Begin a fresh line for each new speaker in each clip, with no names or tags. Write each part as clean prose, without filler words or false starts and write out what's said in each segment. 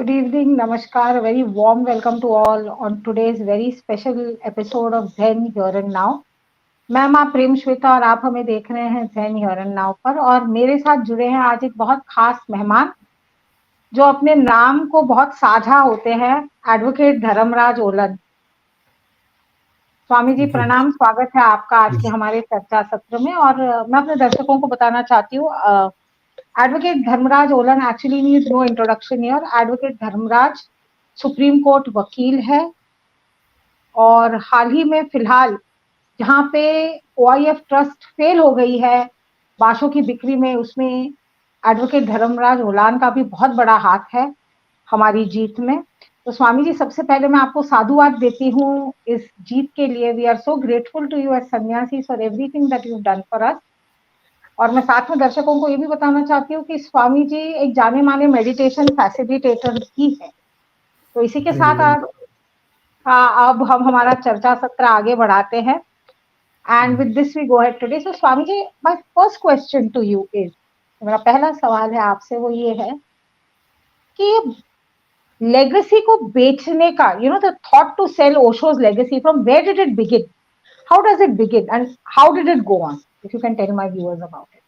Good evening, Namaskar. A very warm welcome to all on today's very special episode of Zen Here and Now. Ma'am आप प्रेम श्वेता और आप हमें देख रहे हैं zen Here and Now पर, और मेरे साथ जुड़े हैं आज एक बहुत खास मेहमान जो अपने नाम को बहुत साझा होते हैं, एडवोकेट धर्मराज ओलन। स्वामी जी
जी
प्रणाम, स्वागत है आपका आज के हमारे चर्चा सत्र में। और मैं अपने दर्शकों को बताना चाहती हूँ, एडवोकेट धर्मराज ओलन actually needs no introduction here. Advocate Dharmraj supreme court वकील है और हाल ही में फिलहाल जहाँ पे OIF ट्रस्ट फेल हो गई है बाशों की बिक्री में, उसमें एडवोकेट धर्मराज ओलान का भी बहुत बड़ा हाथ है हमारी जीत में। तो स्वामी जी, सबसे पहले मैं आपको साधुवाद देती हूँ इस जीत के लिए। We are so grateful to you as sannyasi for everything that you done for us. और मैं साथ में दर्शकों को ये भी बताना चाहती हूँ कि स्वामी जी एक जाने माने मेडिटेशन फैसिलिटेटर भी है। तो इसी के
वेरी
साथ
वेरी
अब हम हमारा चर्चा सत्र आगे बढ़ाते हैं। And with this we go ahead today. So Swami ji, my first question to you is, मेरा पहला सवाल है आपसे, वो ये है कि लेगेसी को बेचने का, the thought to sell Osho's legacy, from where did it begin, how does it begin and how did it go on? If you can tell my viewers about it.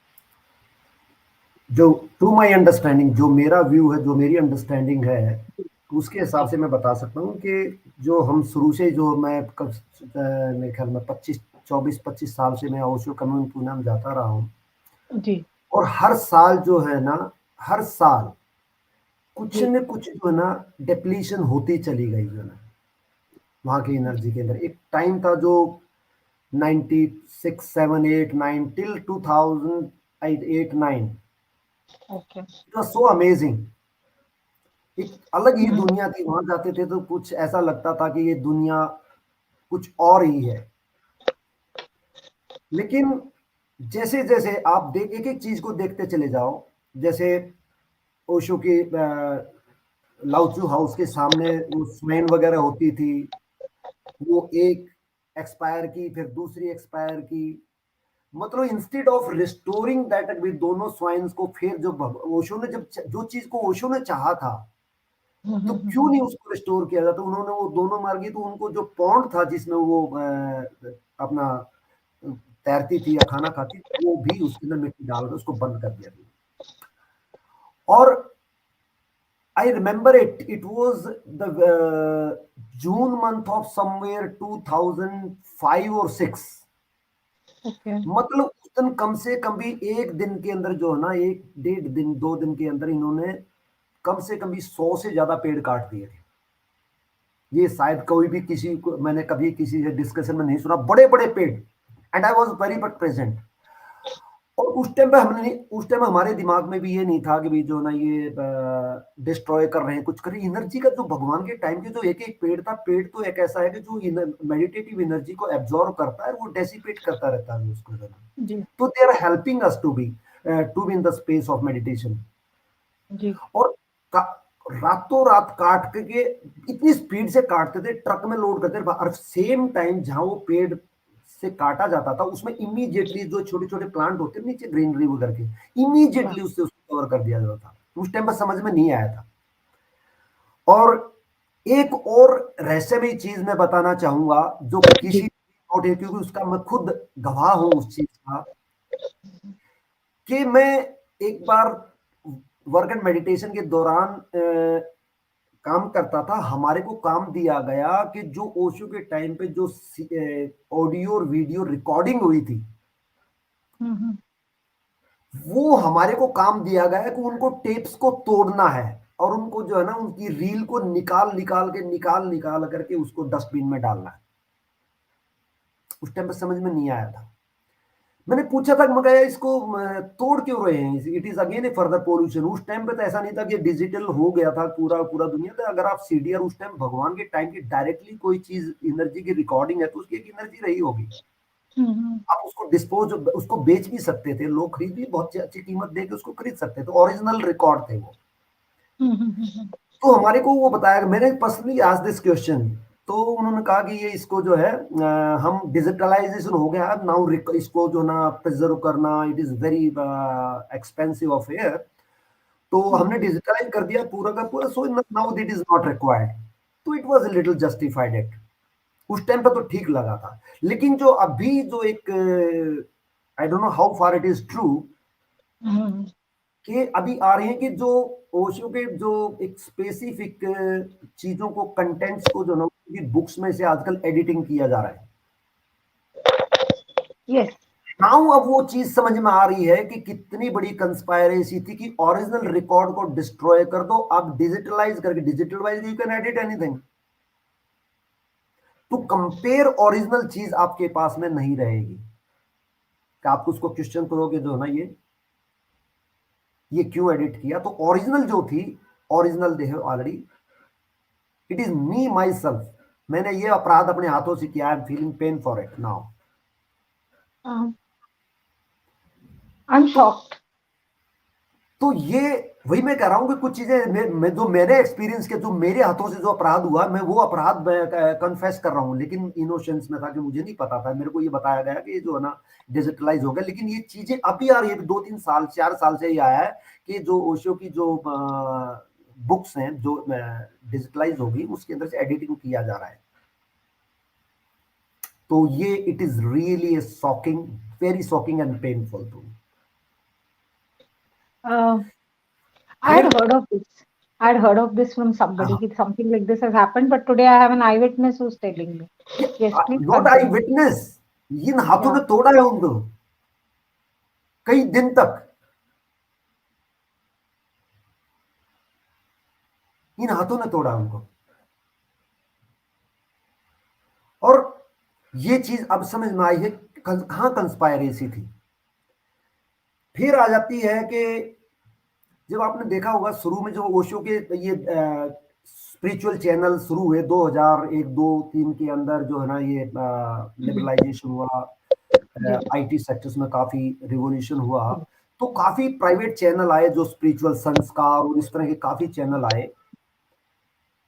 जो टू माय अंडरस्टैंडिंग, जो मेरा view है, जो मेरी understanding है, उसके हिसाब से मैं बता सकता हूँ कि जो हम शुरू से, जो मैं मेरे ख्याल में 24-25 साल से मैं ओशो कम्युनिटी पूना में जाता रहा हूँ।
जी
और हर साल जो है ना, हर साल कुछ
जी
न कुछ जो है ना डिप्लीशन होती चली गई जो है ना वहाँ की एनर्जी के अंदर। एक टाइम था जो 96, 7, 8, 9 till 2008, 9,
okay.
It was so amazing. एक अलग ही दुनिया थी। वहां जाते थे तो कुछ ऐसा लगता था कि ये दुनिया कुछ और ही है। लेकिन जैसे जैसे आप एक एक चीज को देखते चले जाओ, जैसे ओशो के लाउचू हाउस के सामने वो स्वेन वगैरह होती थी, वो एक एक्सपायर की, फिर दूसरी एक्सपायर की। मतलब instead of restoring that with दोनों स्वाइन्स को, फिर जो ओशो ने जब जो चीज को ओशो ने चाहा था, तो क्यों नहीं उसको रिस्टोर किया जाता? उन्होंने वो दोनों मार दी, तो उनको जो पॉन्ड था जिसमें वो अपना तैरती थी या खाना खाती, वो भी उसके अंदर मिट्टी डाल कर उसको बंद कर दिया था। और I remember it was the June month of somewhere 2005 और 6।
ओके।
मतलब उस दिन कम से कम भी एक दिन के अंदर जो है ना, 1-1.5 दिन 2 दिन के अंदर इन्होंने कम से कम भी 100 से ज्यादा पेड़ काट दिए थे। ये शायद कोई भी किसी को, मैंने कभी किसी से डिस्कशन में नहीं सुना, बड़े बड़े पेड़। And I was very much present. और उस टाइम पे हमने नहीं, उस टाइम हमारे दिमाग में भी ये नहीं था कि भाई जो ना ये डिस्ट्रॉय कर रहे हैं, कुछ कर रहे हैं। एनर्जी का जो भगवान के टाइम के जो एक एक पेड़ था, पेड़ तो एक ऐसा है कि जो मेडिटेटिव एनर्जी को एब्जॉर्व करता है, वो डेसिपेट करता रहता है उसको जो ना।
जी
तो they are helping us to be in the space of meditation.
जी
और रातों रात काट के इतनी स्पीड से काटते थे, ट्रक में लोड करते थे। और सेम टाइम जहां वो पेड़ से काटा जाता था, उसमें इमीडिएटली जो छोटे छोटे प्लांट होते नीचे ग्रीनरी वगैरह के,
वाह।
इमीडिएटली उससे उसको कवर कर दिया जाता था। उस टाइम पर समझ में नहीं आया था। और एक और रहस्यमयी चीज मैं बताना चाहूंगा, जो
जी
किसी क्योंकि उसका मैं खुद गवाह हूं उस चीज का, कि मैं एक बार वर्क एंड मेडिटेशन के दौरान काम करता था। हमारे को काम दिया गया कि जो ओशो के टाइम पे जो ऑडियो और वीडियो रिकॉर्डिंग हुई थी,
हम्म।
वो हमारे को काम दिया गया है कि उनको टेप्स को तोड़ना है, और उनको जो है ना उनकी रील को निकाल निकाल करके उसको डस्टबिन में डालना है। उस टाइम पे समझ में नहीं आया था। मैंने पूछा था, मैं कहा इसको तोड़ क्यों रहे हैं, it is again A further pollution. उस टाइम पे तो ऐसा नहीं था कि डिजिटल हो गया था पूरा पूरा दुनिया। तो अगर आप सीडीआर उस टाइम भगवान के टाइम की डायरेक्टली कोई चीज एनर्जी की रिकॉर्डिंग है, तो उसकी एक एनर्जी रही होगी।
हम्म।
आप उसको डिस्पोज, उसको बेच भी सकते थे, लोग खरीद भी बहुत अच्छी कीमत दे के उसको खरीद सकते थे। ओरिजिनल रिकॉर्ड थे वो।
हम्म।
तो हमारे को वो बताया, मैंने पर्सनली आज दिस क्वेश्चन। तो उन्होंने कहा कि ये इसको जो है हम डिजिटलाइजेशन हो गया है नाउ, इसको जो ना प्रिजर्व करना, it is very expensive affair. तो हमने डिजिटलाइज कर दिया पूरा का पूरा, so now it is not required. तो it was a little justified act. उस टाइम पे तो ठीक लगा था, लेकिन जो अभी जो एक, आई don't know how far it is true, कि अभी आ रहे हैं कि जो ओशो के जो एक स्पेसिफिक चीजों को, कंटेंट्स को जो ना बुक्स में से आजकल एडिटिंग किया जा रहा है।
यस,
नाउ अब वो चीज समझ में आ रही है कि कितनी बड़ी कंस्पायरेसी थी कि ओरिजिनल रिकॉर्ड को डिस्ट्रॉय कर दो, आप डिजिटलाइज करके, digitalize you can edit anything, to compare original चीज आपके पास में नहीं रहेगी। कि आप उसको क्वेश्चन करोगे जो ना ये क्यों एडिट किया, तो ओरिजिनल जो थी, original they have already, it is me my self, मैंने ये अपराध अपने हाथों से किया, I am feeling pen for it now.
I am shocked.
तो ये वही मैं कह रहा हूं कि कुछ चीजें मैं जो मैंने एक्सपीरियंस किया, जो मेरे हाथों से जो अपराध हुआ, मैं वो अपराध कन्फेस कर रहा हूं, लेकिन इनोसेंस में था कि मुझे नहीं पता था, मेरे को ये बताया गया कि ये जो है ना डिजिटलाइज हो गया। लेकिन ये चीजें अभी आ रही है, 2-3 साल 4 साल से ये आया है कि जो ओशो की जो बुक्स हैं जो डिजिटलाइज होगी, उसके अंदर से एडिटिंग किया जा रहा है। तो ये it is really shocking, very shocking and painful too.
I had heard of this. I had heard of this from somebody. That something like this has happened, but today I have an eyewitness who's telling me. Yes, please
not I
continue.
Witness, इन हाथों
Yeah.
ने तोड़ा है उनको कई दिन तक, इन हाथों ने तोड़ा उनको। और ये चीज अब समझ में आई है कहां कंस्पायरेसी थी। फिर आ जाती है कि जब आपने देखा होगा शुरू में जो ओशो के ये स्पिरिचुअल चैनल शुरू हुए 2001, 2, 3 के अंदर, जो है ना ये लिबरलाइजेशन हुआ, आईटी सेक्टर्स में काफी रिवॉल्यूशन हुआ, तो काफी प्राइवेट चैनल आए जो स्पिरिचुअल संस्कार और इस तरह के काफी चैनल आए,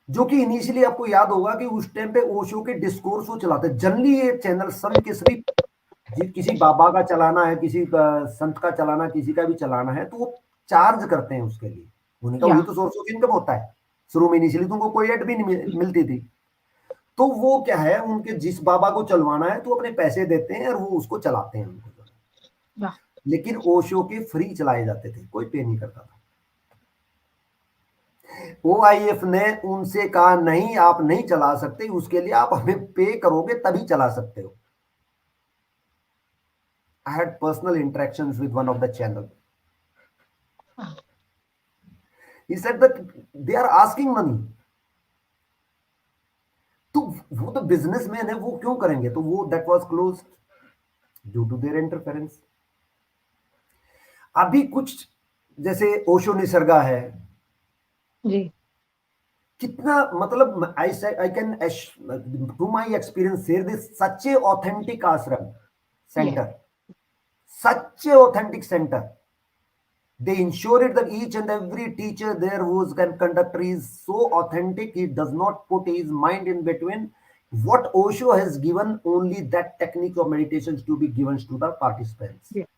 जो कि इनिशियली आपको याद होगा कि उस टाइम पे ओशो के डिस्कोर्स वो चलाते। जनरली ये चैनल संत के सभी, किसी बाबा का चलाना है, किसी संत का चलाना, किसी का भी चलाना है, तो वो चार्ज करते हैं उसके लिए, उन्हीं का वही
Yeah.
तो सोर्स ऑफ इनकम होता है। शुरू में इनिशियली तो उनको कोई एड भी नहीं मिलती थी, तो वो क्या है, उनके जिस बाबा को चलवाना है तो अपने पैसे देते हैं और वो उसको चलाते हैं उनको।
Yeah.
लेकिन ओशो के फ्री चलाए जाते थे, कोई पे नहीं करता था। ओआईएफ ने उनसे कहा नहीं, आप नहीं चला सकते, उसके लिए आप हमें पे करोगे तभी चला सकते हो। I had personal interactions with one of the channel. He said that they are asking money. तो वो तो बिजनेसमैन है, वो क्यों करेंगे, तो वो that was closed due to their interference. अभी कुछ जैसे ओशो निसर्गा है,
जी।
कितना मतलब I can to my experience share this, such a authentic ashram centre, such a authentic center. They ensured that each and every teacher there whose conductor is so authentic, he does not put his mind in between. What Osho has given, only that technique of meditations to be given to the participants.
Yeah.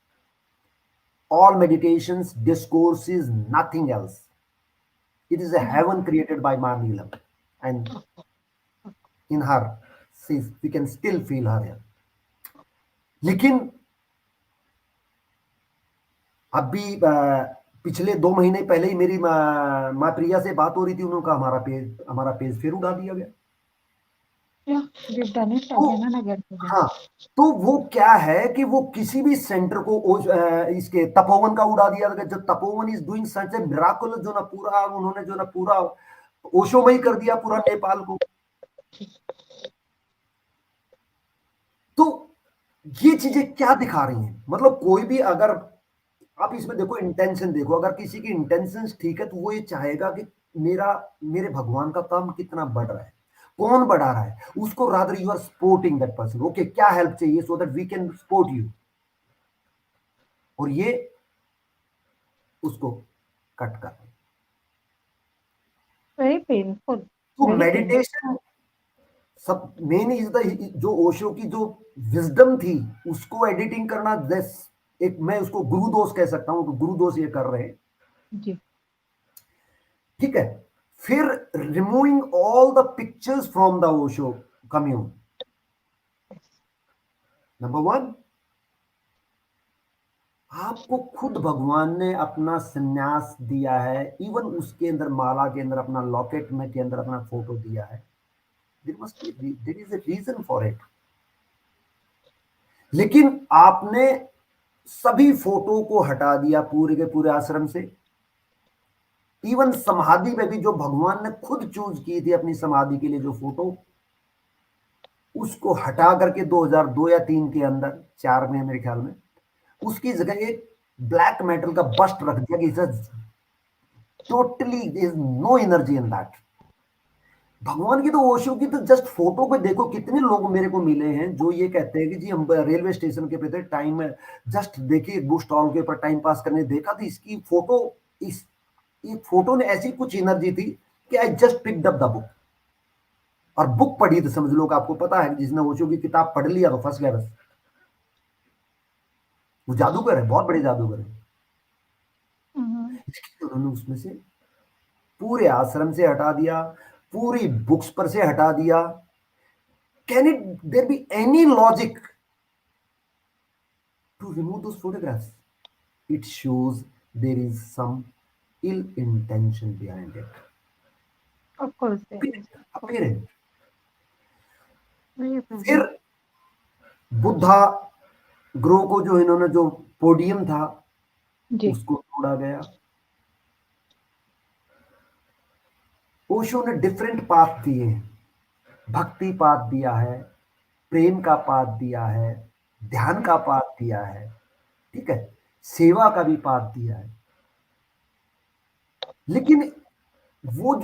All meditations, discourses, nothing else. It is a heaven created by Ma Neelam. And in her, we can still feel her here. लेकिन अभी पिछले 2 महीने पहले ही मेरी माँ प्रिया से बात हो रही थी, उन्होंने कहा हमारा पेज फिर उड़ा दिया गया। हाँ, तो वो क्या है कि वो किसी भी सेंटर को इसके तपोवन का उड़ा दिया गया। जो Tapovan is doing such A miraculous, जो ना पूरा उन्होंने जो ना पूरा ओशोमय कर दिया पूरा नेपाल को। तो ये चीजें क्या दिखा रही हैं, मतलब कोई भी, अगर आप इसमें देखो इंटेंशन देखो, अगर किसी की इंटेंशन ठीक है तो वो ये चाहेगा कि मेरे भगवान का काम कितना बढ़ रहा है, कौन बढ़ा रहा है उसको, rather you are supporting that person. Okay, क्या हेल्प चाहिए, so that we can support you, और ये उसको कट कर।
Very painful.
तो मेडिटेशन सब मेन इज द, जो ओशो की जो विजडम थी उसको एडिटिंग करना, एक मैं उसको गुरु दोष कह सकता हूं, तो गुरु दोष ये कर रहे हैं।
जी।
ठीक है। फिर removing all the pictures from the Osho commune. Number 1, आपको खुद भगवान ने अपना संन्यास दिया है, इवन उसके अंदर माला के अंदर अपना लॉकेट में के अंदर अपना फोटो दिया है। There is a reason for it. लेकिन आपने सभी फोटो को हटा दिया पूरे के पूरे आश्रम से। इवन समाधि में भी जो भगवान ने खुद चूज की थी अपनी समाधि के लिए जो फोटो, उसको हटा करके 2002 या 3 के अंदर, 4 में मेरे ख्याल में, उसकी जगह एक ब्लैक मेटल का बस्ट रख दिया कि totally is no energy in that. भगवान की तो ओशो की तो जस्ट फोटो पे देखो कितने लोग मेरे को मिले हैं जो ये कहते हैं कि जी हम रेलवे स्टेशन के पे थे, टाइम में जस्ट देखिए बुक स्टॉल के ऊपर टाइम पास करने देखा तो इसकी फोटो, इस फोटो ने ऐसी कुछ एनर्जी थी कि I just picked up the book. और बुक पढ़ी तो समझ लो कि आपको पता है जिसने ओशो की किताब पढ़ लिया तो फंस गया बस। वो जादूगर है, बहुत बड़े जादूगर है। इसलिए उन्होंने उसमें से पूरे आश्रम से हटा दिया, पूरी बुक्स पर से हटा दिया। Can it there be any logic to remove those photographs? It shows there is some ill intention behind it.
Of course, there is.
Apparent.
Very
फिर
present.
बुद्धा ग्रो को जो इन्होंने जो पोडियम था
जी,
उसको तोड़ा गया। ओशो ने डिफरेंट पाथ दिए हैं, भक्ति पाथ दिया है, प्रेम का पाथ दिया है, ध्यान का पाथ दिया है, ठीक है, सेवा का भी पाथ दिया है। लेकिन वो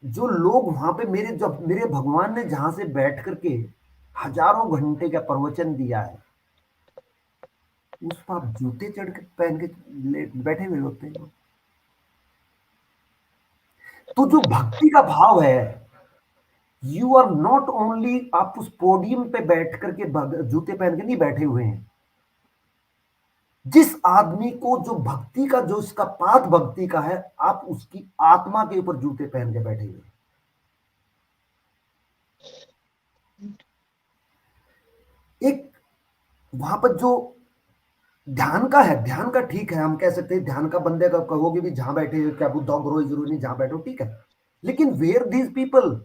जो लोग वहां पे जब मेरे भगवान ने जहां से बैठ करके हजारों घंटे का प्रवचन दिया है, उस पर आप जूते चढ़ के पहन के बैठे हुए होते हैं। तो जो भक्ति का भाव है, यू आर नॉट ओनली, आप उस पोडियम पे बैठ करके जूते पहन के नहीं बैठे हुए हैं। जिस आदमी को जो भक्ति का जो इसका पाथ भक्ति का है, आप उसकी आत्मा के ऊपर जूते पहन के बैठे हुए। एक वहां पर जो ध्यान का है, ध्यान का ठीक है, हम कह सकते हैं ध्यान का बंदे का कहोगे भी जहां बैठे क्या बुद्धा ग्रो जरूरी नहीं, जहां बैठो ठीक है। लेकिन वेयर दीज पीपल,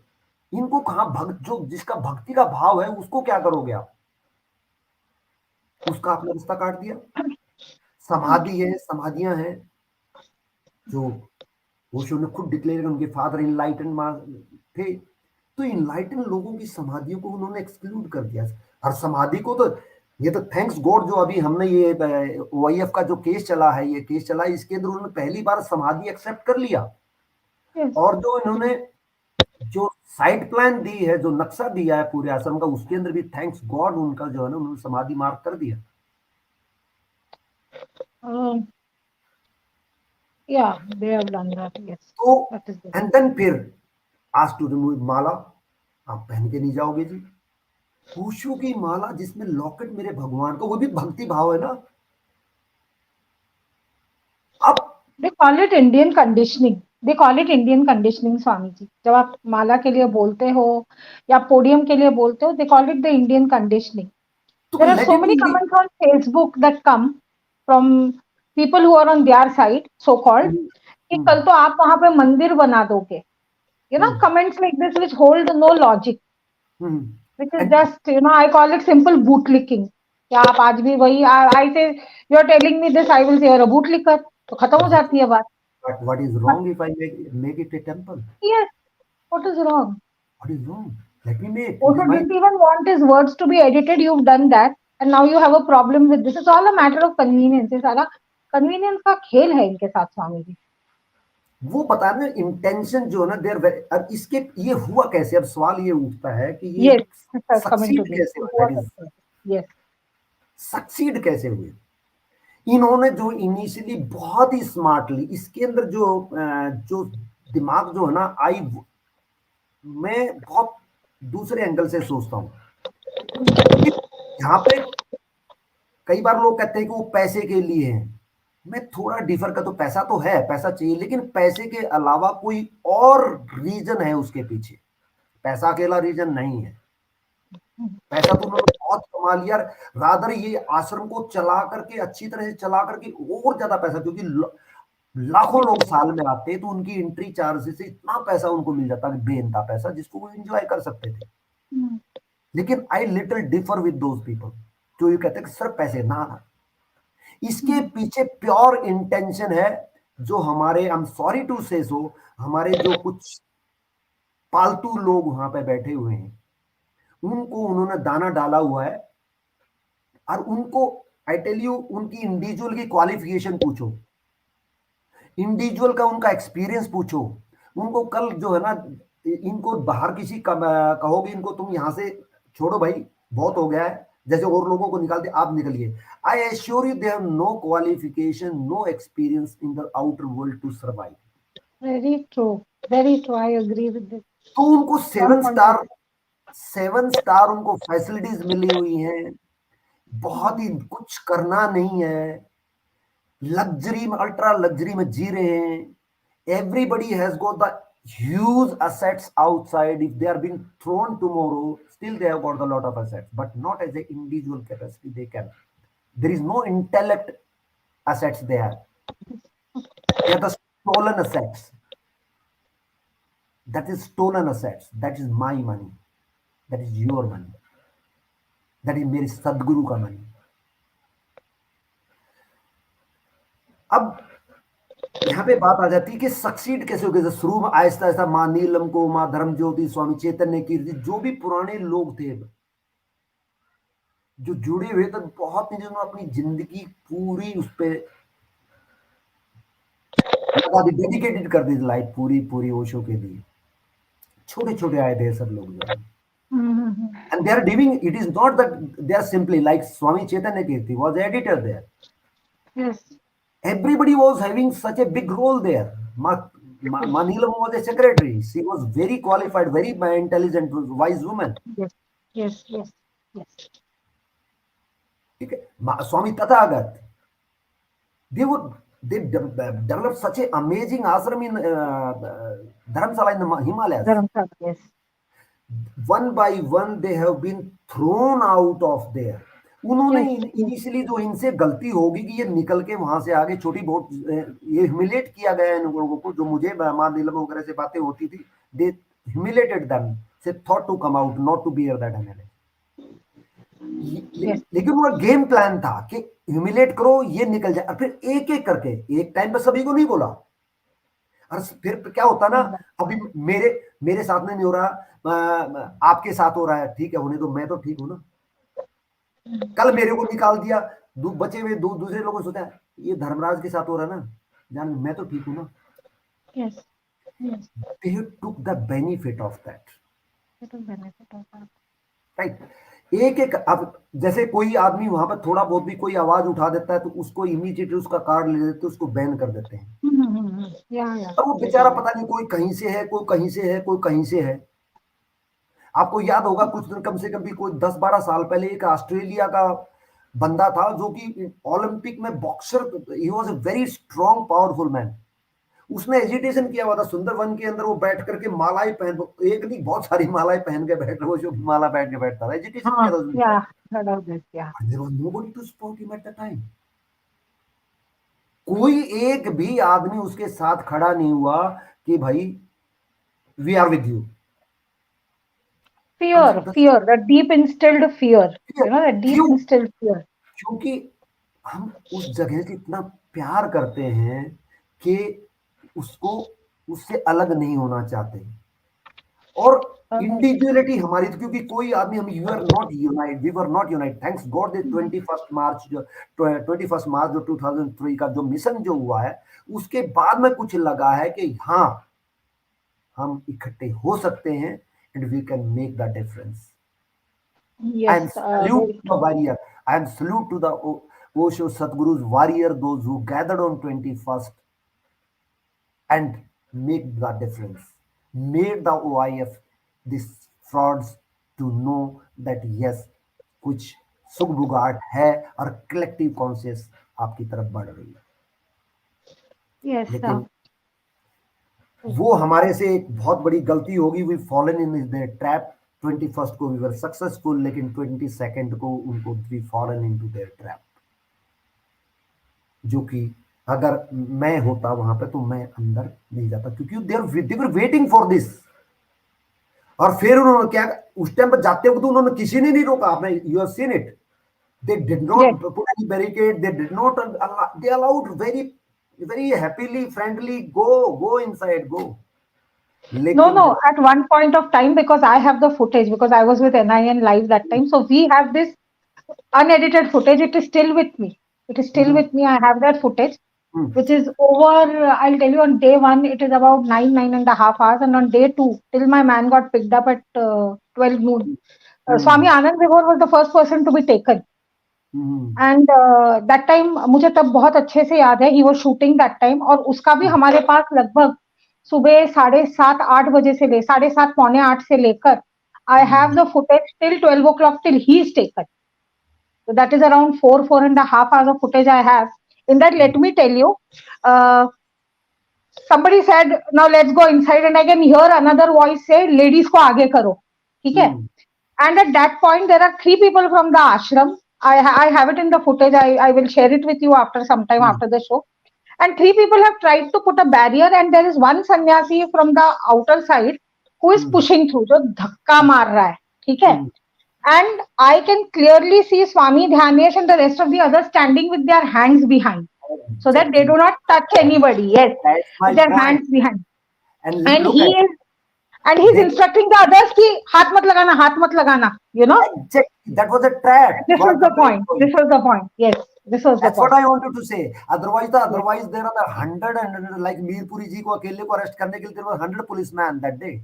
इनको कहां भक्त, जो जिसका भक्ति का भाव है उसको क्या करोगे आप? उसका आपने रिश्ता काट दिया। समाधि है, समाधियां हैं जो ओशो ने खुद डिक्लेयर, उनके फादर इनलाइटन थे, तो इनलाइटन लोगों की समाधियों को उन्होंने एक्सक्लूड कर दिया। और समाधि को तो ये तो थैंक्स गॉड जो अभी हमने ये OIF का जो केस चला है, ये केस चला है, इसके अंदर उन्होंने पहली बार समाधि एक्सेप्ट कर लिया।
yes.
और जो इन्होंने जो साइड प्लान दी है, जो नक्शा दिया है पूरे आश्रम का, उसके अंदर भी थैंक्स गॉड उनका जो है ना उन्होंने समाधि मार्क कर दिया।
Yeah, they have done that. Yes,
तो
that is it.
And then फिर आज टू रिमूव माला, आप पहन के नहीं जाओगे जी। ओशो की माला जिसमें लॉकेट मेरे भगवान को, वो भी भक्ति भाव है ना। अब
They call it Indian conditioning. They call it Indian conditioning, Swami ji. जब आप माला के लिए बोलते हो या पोडियम के लिए बोलते हो, they call it the Indian conditioning.
तो
There are
let
so
it
many
be.
comments on Facebook that come from people who are on their side, so called, कि कल तो आप वहां पे मंदिर बना दोगे. You know, comments like this which hold no logic, which is just, you know, I call it simple bootlicking. क्या आप आज भी वही, I say you are telling me this, I will say you're a bootlicker. तो खत्म हो जाती है बात.
But what is wrong if I make it a temple?
Yes, what is wrong?
What is wrong? Let me make. It
Also
is my.
didn't even want his words to be edited. You've done that, and now you have a problem with this. It's all a matter of convenience. ये सारा convenience का खेल है इनके साथ, स्वामी जी.
वो बता रहे इंटेंशन जो है ना देर। अब इसके ये हुआ कैसे? अब सवाल ये उठता है कि ये
Yes, sir, coming to
succeed
this.
कैसे हुआ? That is
Yes.
सक्सीड कैसे हुए? इन्होंने जो इनिशियली बहुत ही स्मार्टली इसके अंदर जो दिमाग जो है ना, मैं बहुत दूसरे एंगल से सोचता हूं। यहाँ पे कई बार लोग कहते हैं कि वो पैसे के लिए हैं, मैं थोड़ा डिफर का, तो पैसा तो है, पैसा चाहिए, लेकिन पैसे के अलावा कोई और रीजन है उसके पीछे। पैसा अकेला रीजन नहीं है। पैसा तो उन्होंने बहुत कमा लिया, रादर ये आश्रम को चला करके, अच्छी तरह से चला करके और ज्यादा पैसा, क्योंकि लाखों लोग साल में आते, तो उनकी एंट्री चार्ज से इतना पैसा उनको मिल जाता, बेनता पैसा, जिसको वो एंजॉय कर सकते थे। लेकिन I little differ with those people जो ये कहते हैं कि सिर्फ पैसे ना, इसके पीछे प्योर इंटेंशन है। जो हमारे, आई एम सॉरी टू से सो, हमारे जो कुछ पालतू लोग वहां पे बैठे हुए हैं, उनको उन्होंने दाना डाला हुआ है। और उनको, आई टेल यू, उनकी इंडिविजुअल की क्वालिफिकेशन पूछो, इंडिविजुअल का उनका एक्सपीरियंस पूछो। उनको कल जो है ना, इनको बाहर किसी कहोगे इनको तुम यहां से छोड़ो भाई, बहुत हो गया है, जैसे और लोगों को निकाल दे, आप निकलिए, I assure you they have no qualification, no experience in the outer world to survive.
Very true, very true, I agree with this.
तो उनको 7 स्टार उनको फैसिलिटीज मिली हुई हैं, बहुत ही कुछ करना नहीं है, लग्जरी में, अल्ट्रा लग्जरी में जी रहे हैं। Everybody has got the huge assets outside. If they are being thrown tomorrow, still they have got a lot of assets, but not as an individual capacity they can. There is no intellect assets there. They are the stolen assets. That is stolen assets. That is my money. That is your money. That is मेरे सदगुरु का money. अब यहाँ पे बात आ जाती है कि सक्सीड कैसे हो गए। शुरू में आहिस्ता आहिस्ता माँ नीलम को, माँ धर्म ज्योति, स्वामी चैतन्य कीर्ति, जो भी पुराने लोग थे जो जुड़े हुए थे, बहुत ही जिन्होंने अपनी जिंदगी पूरी उस पर लगा दी, डेडिकेटेड कर दी लाइफ पूरी पूरी ओशो के लिए। छोटे छोटे आए थे सब लोग जो है, and they are giving, it is not that they are simply like Swami Chaitanya Kirti was the editor there.
Yes.
Everybody was having such a big role there. Manilam was a secretary. She was very qualified, very intelligent, wise woman.
Yes, yes, yes, yes.
ठीक है, स्वामी Tathagata, they developed such an amazing ashram in Dharamsala in the Himalayas.
Dharamsala, yes.
One by one they have been thrown out of there. उन्होंने initially जो इनसे गलती होगी कि ये निकल के वहां से आगे, छोटी बहुत ये ह्यूमिलेट किया गया इन लोगों को, जो मुझे मां नीलम वगैरह से बातें होती थी, they humiliated them, so thought to come out, not to bear that humiliation. लेकिन वो गेम प्लान था कि ह्यूमिलेट करो, ये निकल जाए, और फिर एक एक करके, एक टाइम पर सभी को नहीं बोला। और फिर क्या होता ना, अभी मेरे साथ में नहीं हो रहा, आपके साथ हो रहा है, ठीक है, होने दो, मैं तो ठीक हूं ना। कल मेरे को निकाल दिया, बचे हुए दूसरे लोगों ने सोचा ये धर्मराज के साथ हो रहा है ना, जान मैं तो ठीक हूं ना।
Yes, yes.
They took the benefit of that. Right. एक एक, अब जैसे कोई आदमी वहां पर थोड़ा बहुत भी कोई आवाज उठा देता है तो उसको इमीडिएटली उसका कार्ड ले लेते, उसको बैन कर देते हैं। और वो बेचारा पता नहीं, कोई कहीं से है, कोई कहीं से है, कोई कहीं से है। आपको याद होगा कुछ दिन, कम से कम भी कोई 10-12 साल पहले एक ऑस्ट्रेलिया का बंदा था जो कि ओलंपिक में boxer, he was a very strong powerful man. उसने एजिटेशन किया हुआ था सुंदरवन के अंदर, वो बैठ करके मालाएं पहन, एक नहीं बहुत सारी मालाएं पहन के बैठ, वो जो माला बैठ के बैठता था, एजिटेशन किया था उसने। There was nobody to support him at the time. कोई एक भी आदमी उसके साथ खड़ा नहीं हुआ कि भाई we are with you.
Fear, the deep instilled fear, you know, the deep instilled fear.
क्योंकि हम उस जगह से इतना प्यार करते हैं कि उसको, उससे अलग नहीं होना चाहते। और इंडिविजुअलिटी हमारी, क्योंकि कोई आदमी, हम you are not unite, we were not unite, thanks God. 21 March जो 2003 का जो मिशन जो हुआ है, उसके बाद में कुछ लगा है कि हाँ हम इकट्ठे हो सकते हैं, and we can make the difference.
Yes,
I am salute to the warrior. I am salute to the Osho Sadguru's warrior, those who gathered on 21st and make the difference, made the OIF, these frauds, to know that yes, कुछ सुख बुगाट है और collective conscious आपकी तरफ बढ़ रही है।
Yes,
लेकिन वो हमारे से एक बहुत बड़ी गलती होगी, we fallen in the trap. 21st को वी वर सक्सेसफुल, लेकिन 22nd को उनको we fallen into their trap. जो कि अगर मैं होता वहां पे तो मैं अंदर नहीं जाता, क्योंकि दे वर वेटिंग फॉर दिस। और फिर उन्होंने क्या, उस टाइम पर जाते हुए तो उन्होंने किसी ने नहीं रोका, आपने you have seen it. They did
yes.
Not put any barricade, they did not, they allowed very very happily friendly, go inside go.
No,
लेकिन
no,
जब
at one point of time, because I have the footage, because I was with NIN live that time. So we have this unedited footage. It is still with me. It is still with me. I have that footage, which is over, I'll tell you, on day one, it is about 9.5 hours. And on day two, till my man got picked up at 12 noon, Swami Anand Vibhor was the first person to be taken. And that time मुझे तब बहुत अच्छे से याद है, he was shooting that time, और उसका भी हमारे पास लगभग सुबह 7:30-8 बजे से 7:30 पौने 8 से लेकर I have the footage till 12 o'clock till he is taken. So that is around 4.5 hours of footage I have. In that, let me tell you, somebody said, now let's go inside, and I can hear another voice say, ladies को आगे करो, ठीक है? And at that point, there are 3 people from the ashram. I have it in the footage. I will share it with you after some time after the show. And 3 people have tried to put a barrier, and there is one sannyasi from the outer side who is pushing through, जो धक्का मार रहा है, ठीक है? And I can clearly see Swami Dhyanesh and the rest of the others standing with their hands behind, so that they do not touch anybody. Yes, with their hands behind. And
look
he
at
is, and he's instructing the others कि हाथ मत लगाना, you know.
that was a trap.
This was the point. This was the point. Yes, this was the
That's
point.
what I wanted to say. Otherwise there are the 100 and like Mirpuri जी को अकेले को arrest करने के लिए there were 100 policemen that day.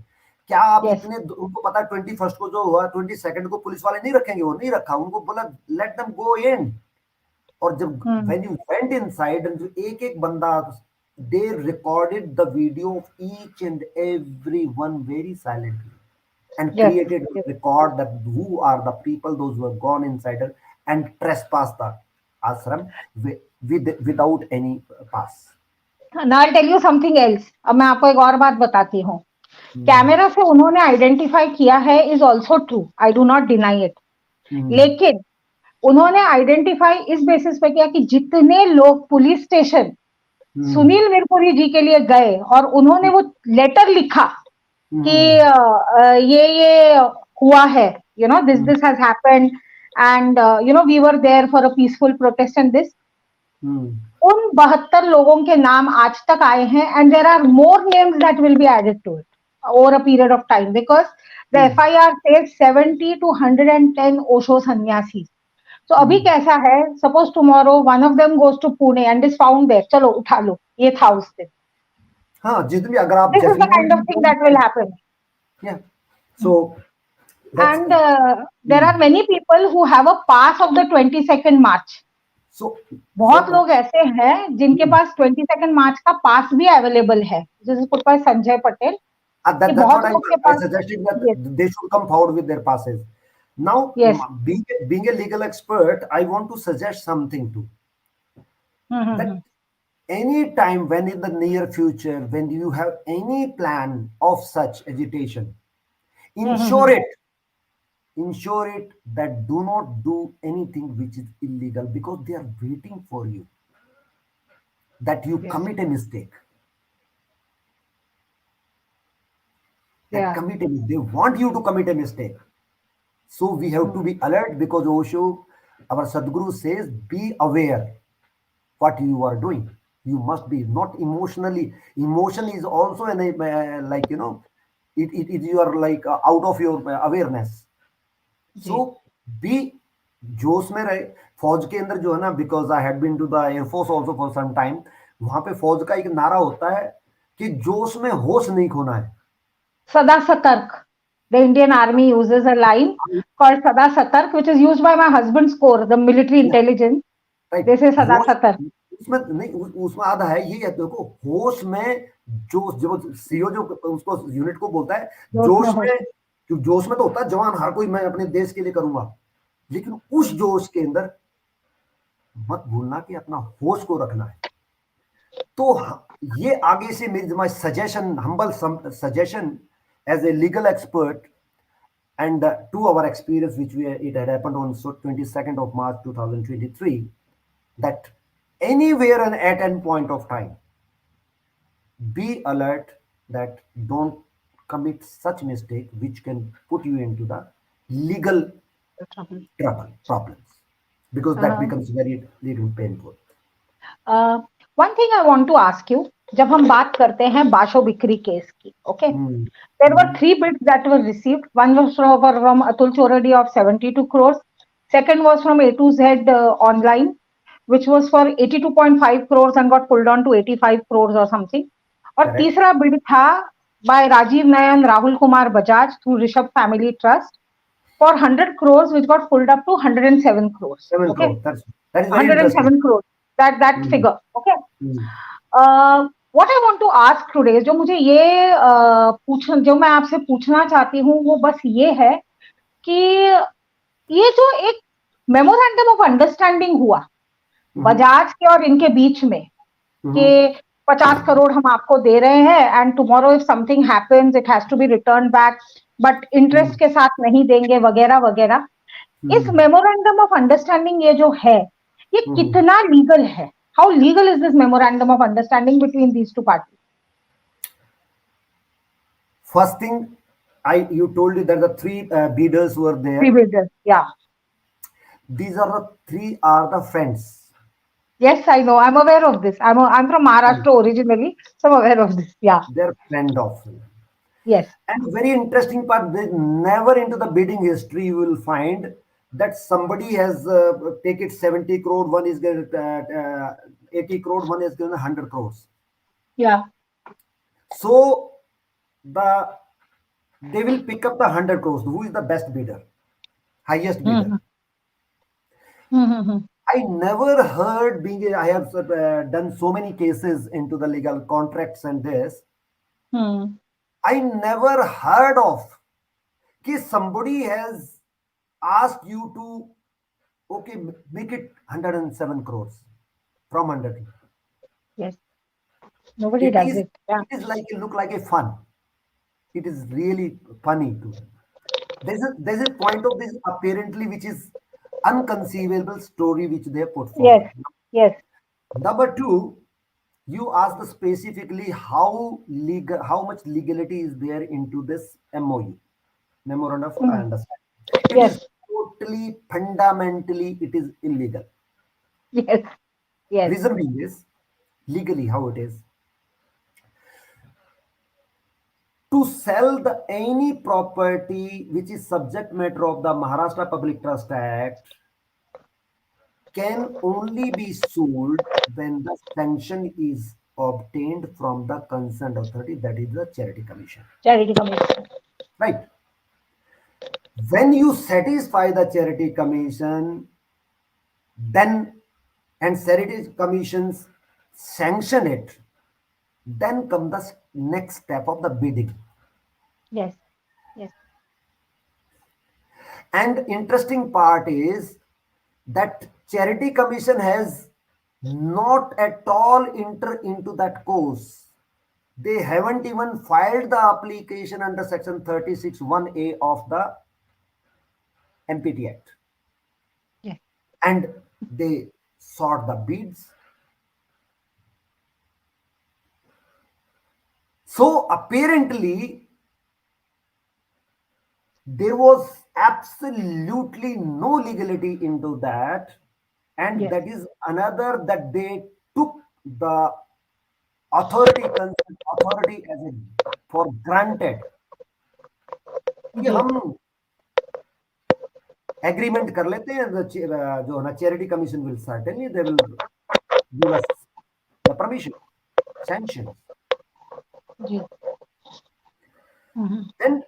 क्या आप
Yes.
इतने, उनको पता है 21st को जो हुआ, 22nd को पुलिस वाले नहीं रखेंगे, वो नहीं रखा, उनको बोला let them go in. और जब when you went inside and एक एक बंदा, they recorded the video of each and every one very silently and
Yes.
created a record that who are the people, those who have gone inside and trespassed the ashram without any pass.
Now I'll tell you something else. अब मैं आपको एक और बात बताती हूँ. Camera से उन्होंने आइडेंटिफाई किया है is also true. I do not deny it. लेकिन उन्होंने आइडेंटिफाई इस बेसिस पे किया कि जितने लोग पुलिस स्टेशन सुनील मीरपुरी जी के लिए गए और उन्होंने वो लेटर लिखा कि ये हुआ है, you know, this has happened and you know, we were there for a peaceful protest and this, उन 72 लोगों के नाम आज तक आए हैं, and there are more names that will be added to it over a period of time, because the FIR says 70 to 110 Osho sannyasis. So अभी कैसा है, suppose tomorrow one of them goes to Pune and is found there, चलो उठा लो, ये था उस दिन.
हाँ, जितने अगर आप
this is the kind of thing that will happen.
Yeah. So
and there are many people who have a pass of the 22nd March.
So
बहुत लोग ऐसे हैं जिनके पास 22nd मार्च का पास भी अवेलेबल है. This is put by Sanjay Patel.
That's what I suggested, that they should come forward with their passes. Now, being a legal expert, I want to suggest something too. That any time when in the near future, when you have any plan of such agitation, ensure it that do not do anything which is illegal, because they are waiting for you, that you commit a mistake. They want you to commit a mistake. So we have to be alert, because Osho, our Sadguru says, be aware what you are doing. You must be not emotionally. Emotion is also like, you know, it you are like out of your awareness. So be जोश में रहे. फौज के अंदर जो है ना, because I had been to the Air Force also for some time, वहां पे फौज का एक नारा होता है कि जोश में होश नहीं खोना है. सदा सतर्क.
The Indian Army uses a line called Sada Satark, which is used by my husband's corps, the military intelligence. They say Sada Satark.
उसमें नहीं, उसमें आधा है ये, देखो होश में जो सीओ जो उसको यूनिट को बोलता है, जोश में तो होता है जवान, हर कोई मैं अपने देश के लिए करूंगा, लेकिन उस जोश के अंदर मत भूलना कि अपना होश को रखना है. तो ये आगे से मेरी my suggestion, humble suggestion as a legal expert, and to our experience which it had happened on 22nd of March 2023, that anywhere and at any point of time, be alert that don't commit such mistake which can put you into the legal
trouble.
problems, because that becomes very legal painful.
One thing I want to ask you, जब हम बात करते हैं बाशो बिक्री case की, okay, there were 3 bids that were received. One was from Atul Choradi of 72 crores. Second was from A to Z online, which was for 82.5 crores and got pulled on to 85 crores or something. और तीसरा bid था by Rajiv Nayan Rahul Kumar Bajaj through Rishabh Family Trust for 100 crores, which got pulled up to 107 crores.
7
okay,
crores. That is very
107 crores. That figure. Okay. What I want to ask today, जो मुझे ये जो मैं आपसे पूछना चाहती हूँ वो बस ये है कि ये जो एक मेमोरेंडम ऑफ अंडरस्टैंडिंग हुआ बजाज के और इनके बीच में कि 50 करोड़ हम आपको दे रहे हैं and tomorrow if something happens it has to be return back but interest के साथ नहीं देंगे वगैरह वगैरह, इस मेमोरेंडम ऑफ अंडरस्टैंडिंग ये जो है ये कितना लीगल है? How legal is this memorandum of understanding between these two parties?
First thing, you told you that the 3 bidders were there.
3 bidders, yeah.
These are the 3 are the friends.
Yes, I know. I'm aware of this. I'm from Maharashtra originally, so I'm aware of this. Yeah.
They're friend of.
Yes.
And very interesting part, they never into the bidding history you will find that somebody has take it 70 crore, one is getting 80 crore, one is getting 100 crores.
Yeah.
So they will pick up the 100 crores. Who is the best bidder? Highest bidder. I never heard I have done so many cases into the legal contracts and this. I never heard of कि somebody has asked you to, okay, make it 107 crores from 100.
Yes. Nobody does it. Yeah.
It is like, it look like a fun. It is really funny too. There's a point of this apparently which is unconceivable story which they put forward.
Yes. Yes.
Number 2, you asked specifically how much legality is there into this MOU, Memorandum of Understanding. It is totally, fundamentally, it is illegal.
Yes. Yes.
Reason being is, legally how it is, to sell any property which is subject matter of the Maharashtra Public Trust Act can only be sold when the sanction is obtained from the concerned authority, that is the Charity Commission.
Charity Commission.
Right. When you satisfy the Charity Commission, then and Charity Commissions sanction it, then come the next step of the bidding.
Yes. Yes.
And interesting part is that Charity Commission has not at all entered into that course. They haven't even filed the application under section 36(1)(a) of the MPT Act.
Yeah.
And they sought the bids. So apparently there was absolutely no legality into that, and
Yes.
that is another that they took the authority as for granted कि हम agreement कर लेते हैं, जो ना Charity Commission will certainly they will give us the permission, sanctions. Then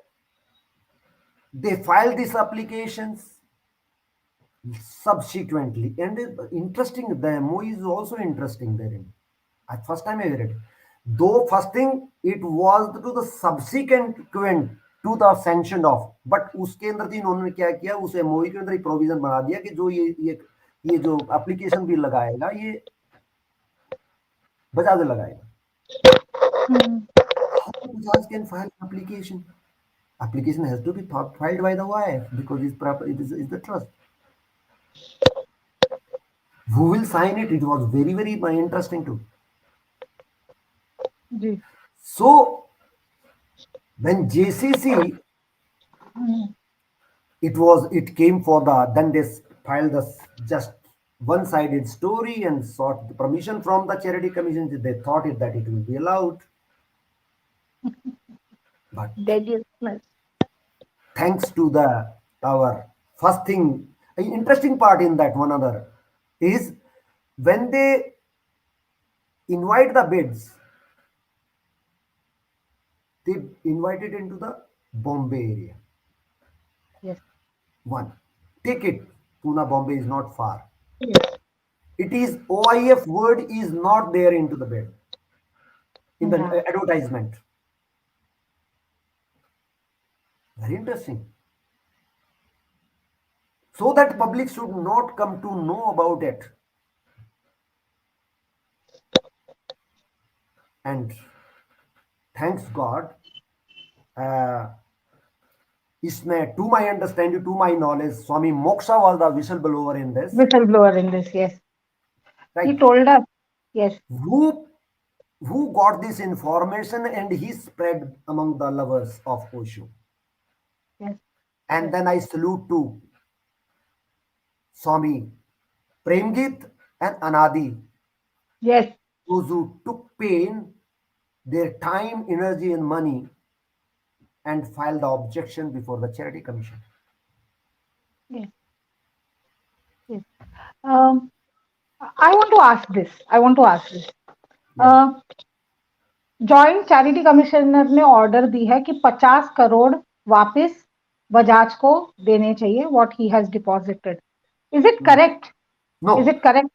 they filed these applications subsequently, and interesting, the MOU is also interesting therein. At first time I read it, though first thing it was to the subsequent to the sanctioned of, but उसके अंदर इन्होंने क्या किया, उस MOU के अंदर एक provision बना दिया कि जो ये जो एप्लीकेशन भी लगाएगा, ये बजाज लगाएगा.
Hmm.
How Bajaj can file an application? Application has to be filed by the OIF because it is the trust. Who will sign it? It was very, very interesting too.
Ji.
So when JCC,
Hmm.
it came for the, then they filed the just one-sided story and sought the permission from the charity commission. They thought that it will be allowed, but
Deadness.
thanks to the our first thing, an interesting part in that one other is when they invite the bids, they invited into the Bombay area.
Yes.
One, take it, Pune, Bombay is not far.
Yes.
It is OIF word is not there into the bid in the
Yeah.
advertisement. Very interesting. So that public should not come to know about it. And thanks God, uh, इसमें, to my understanding, to my knowledge, Swami Moksha was the whistleblower in this,
Whistleblower in this. Yes. He
right?
told us. Yes.
Who got this information and he spread among the lovers of Osho.
Yes.
And
Yes.
then I salute to Swami Premgit and Anadi,
Yes.
those who took pain, their time, energy, and money, and filed the objection before the charity commission.
Yes. Yes. Um, I want to ask this. I want to ask this.
Yes.
Joint charity commissioner ने order दी है कि 50 करोड़ वापस बजाज को देने चाहिए what he has deposited. Is it correct?
No,
is it correct?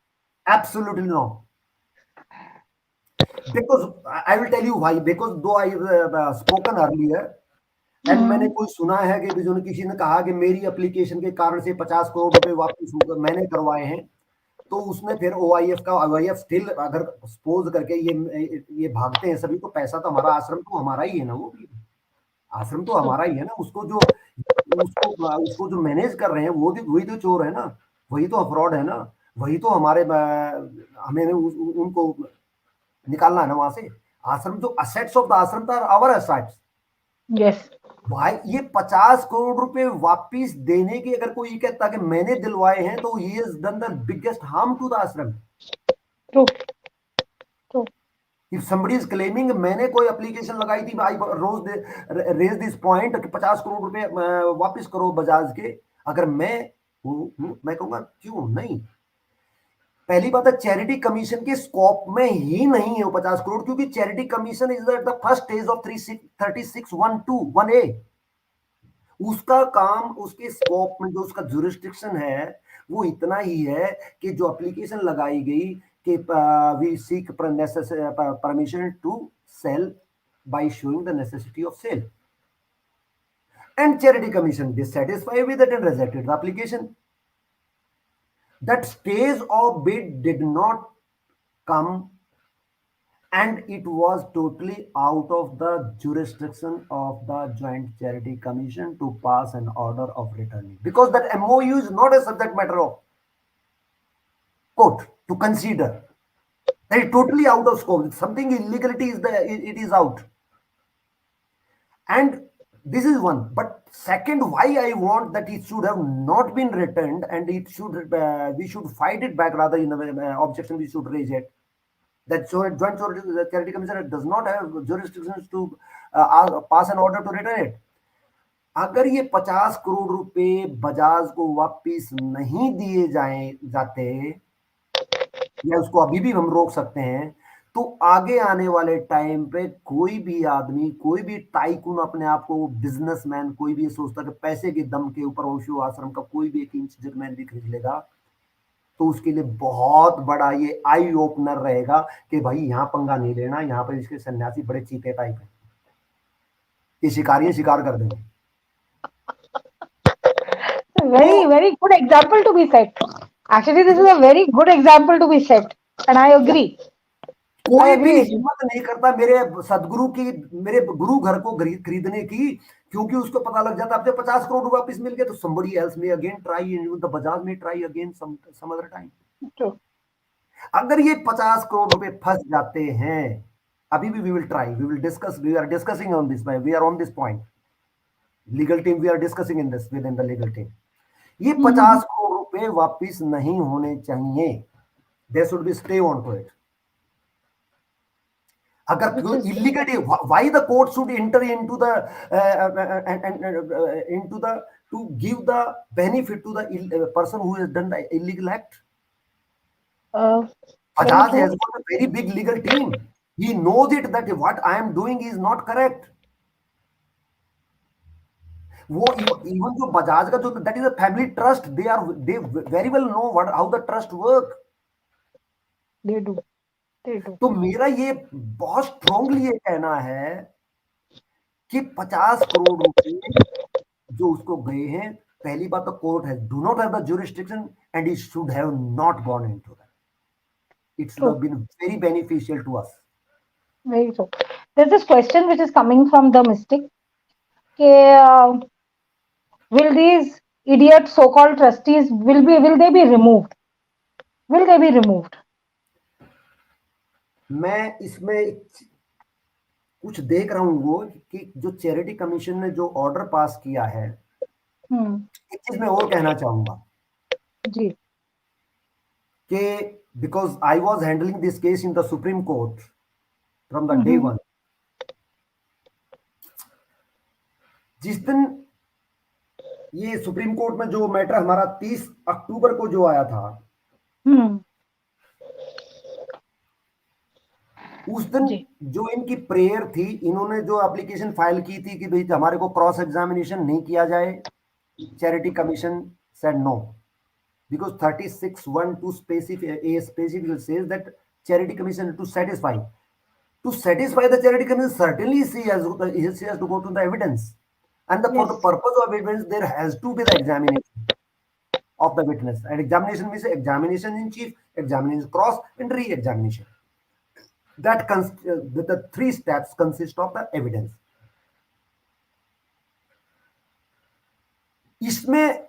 absolutely no. Because I will tell you why. Because though I spoken earlier, and मैंने कोई सुना है कि जो किसी ने कहा कि मेरी एप्लीकेशन के कारण से 50 करोड़ रुपए वापस मैंने करवाए हैं, तो उसमें फिर OIF का, OIF स्टिल अगर सपोज करके ये भागते हैं सभी, तो पैसा तो हमारा, आश्रम तो हमारा ही है ना, वो भी आश्रम तो हमारा ही है ना. उसको जो मैनेज कर रहे हैं वही तो चोर है ना, वही तो फ्रॉड है ना, वही तो हमारे हमें उनको निकालना है ना वहां से. आश्रम जो असेट्स ऑफ द आश्रम था, आवर असेट्स.
यस.
भाई ये 50 करोड़ रुपए वापिस देने की अगर कोई कहता कि मैंने दिलवाए हैं, तो he has done the biggest harm to the ashram.
True. True.
If somebody is claiming मैंने कोई एप्लीकेशन लगाई थी, I rose raise this point कि 50 करोड़ रुपए वापस करो बजाज के, अगर मैं कहूंगा क्यों नहीं. पहली बात है, चैरिटी कमीशन के स्कोप में ही नहीं है वो 50 करोड़, क्योंकि charity commission is at the first stage of 3612 1A. उसका काम, उसके स्कोप में जो उसका जुरिस्डिक्शन है वो इतना ही है कि जो एप्लीकेशन लगाई गई कि we seek permission to sell by showing the necessity of sale, and charity commission dissatisfied with it and rejected the application. That stage of bid did not come, and it was totally out of the jurisdiction of the Joint Charity Commission to pass an order of returning, because that MOU is not a subject matter of court to consider. That is totally out of scope. Something illegality is there, it is out. And this is one. But second, why I want that it should have not been returned, and it should we should fight it back, rather in the objection we should raise it. That Joint Charity Commission does not have jurisdictions to pass an order to return it. अगर ये 50 करोड़ रुपए बजाज को वापिस नहीं दिए जाते, या उसको अभी भी हम रोक सकते हैं, तो आगे आने वाले टाइम पे कोई भी आदमी, कोई भी टाइकून, अपने आप को बिजनेसमैन, कोई भी सोचता कि पैसे के दम के ऊपर ओशो आश्रम का कोई भी 1 इंच जमीन भी खरीद लेगा, तो उसके लिए बहुत बड़ा ये आई ओपनर रहेगा कि भाई यहाँ पंगा नहीं लेना, यहाँ पर इसके सन्यासी बड़े चीते टाइप है, ये शिकारी शिकार कर देंगे.
Very good example to be set. Actually, this is a very good example to be set, and I agree.
कोई भी
agree with you.
हिम्मत नहीं करता मेरे सदगुरु की, मेरे गुरु घर को खरीदने की, क्योंकि उसको पता लग जाता अब 50 करोड़ वापस मिल गए तो somebody else may again try, the Bajaj may try again some other time.
True.
अगर ये 50 करोड़ रुपए फंस जाते हैं, अभी भी we will try, we will discuss, we are discussing on this, we are on this point, legal team, we are discussing in this within the legal team. ये 50 करोड़ रुपए वापस नहीं होने चाहिए, they should be stay on to it. अगर illegally, why the court should enter into the into the to give the benefit to the person who has done the illegal act? Bajaj has got a very big legal team. He knows it that what I am doing is not correct. वो even जो बजाज का जो that is a family trust, they very well know how the trust work.
They do.
तो मेरा ये बहुत strongly ये कहना है कि 50 करोड़ रुपए जो उसको गए हैं, पहली बात तो कोर्ट है do not have the jurisdiction and he should have not gone into that. It should have been very beneficial to us.
Very so. There's this question which is coming from the mystic. Will these idiot so-called trustees will they be removed? Will they be removed?
मैं इसमें कुछ देख रहा हूँ वो कि जो charity commission ने जो ऑर्डर पास किया है, एक चीज मैं और कहना चाहूंगा
जी
कि because I was handling this case in the Supreme Court from the day one. जिस दिन ये सुप्रीम कोर्ट में जो मैटर हमारा 30 अक्टूबर को जो आया था, उस दिन जो इनकी प्रेयर थी, इन्होंने जो एप्लीकेशन फाइल की थी कि भाई हमारे को क्रॉस एग्जामिनेशन नहीं किया जाए, charity commission said no because 36(1) specifically says that charity commission to satisfy the charity commission, certainly she has to go to the evidence, and for the purpose of evidence there has to be the examination of the witness, and examination means examination in chief, examination cross, and re-examination. That the 3 steps consist of the evidence. इसमें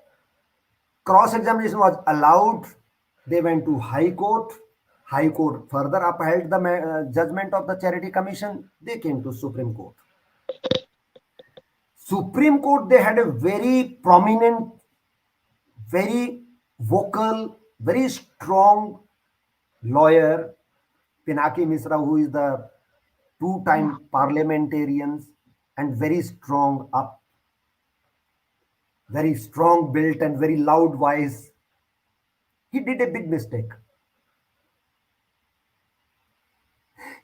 cross examination was allowed. They went to High Court. High Court further upheld the judgment of the Charity Commission. They came to Supreme Court. Supreme Court, they had a very prominent, very vocal, very strong lawyer, Pinaki Misra, who is the 2-time parliamentarian and very strong built and very loud voice. He did a big mistake.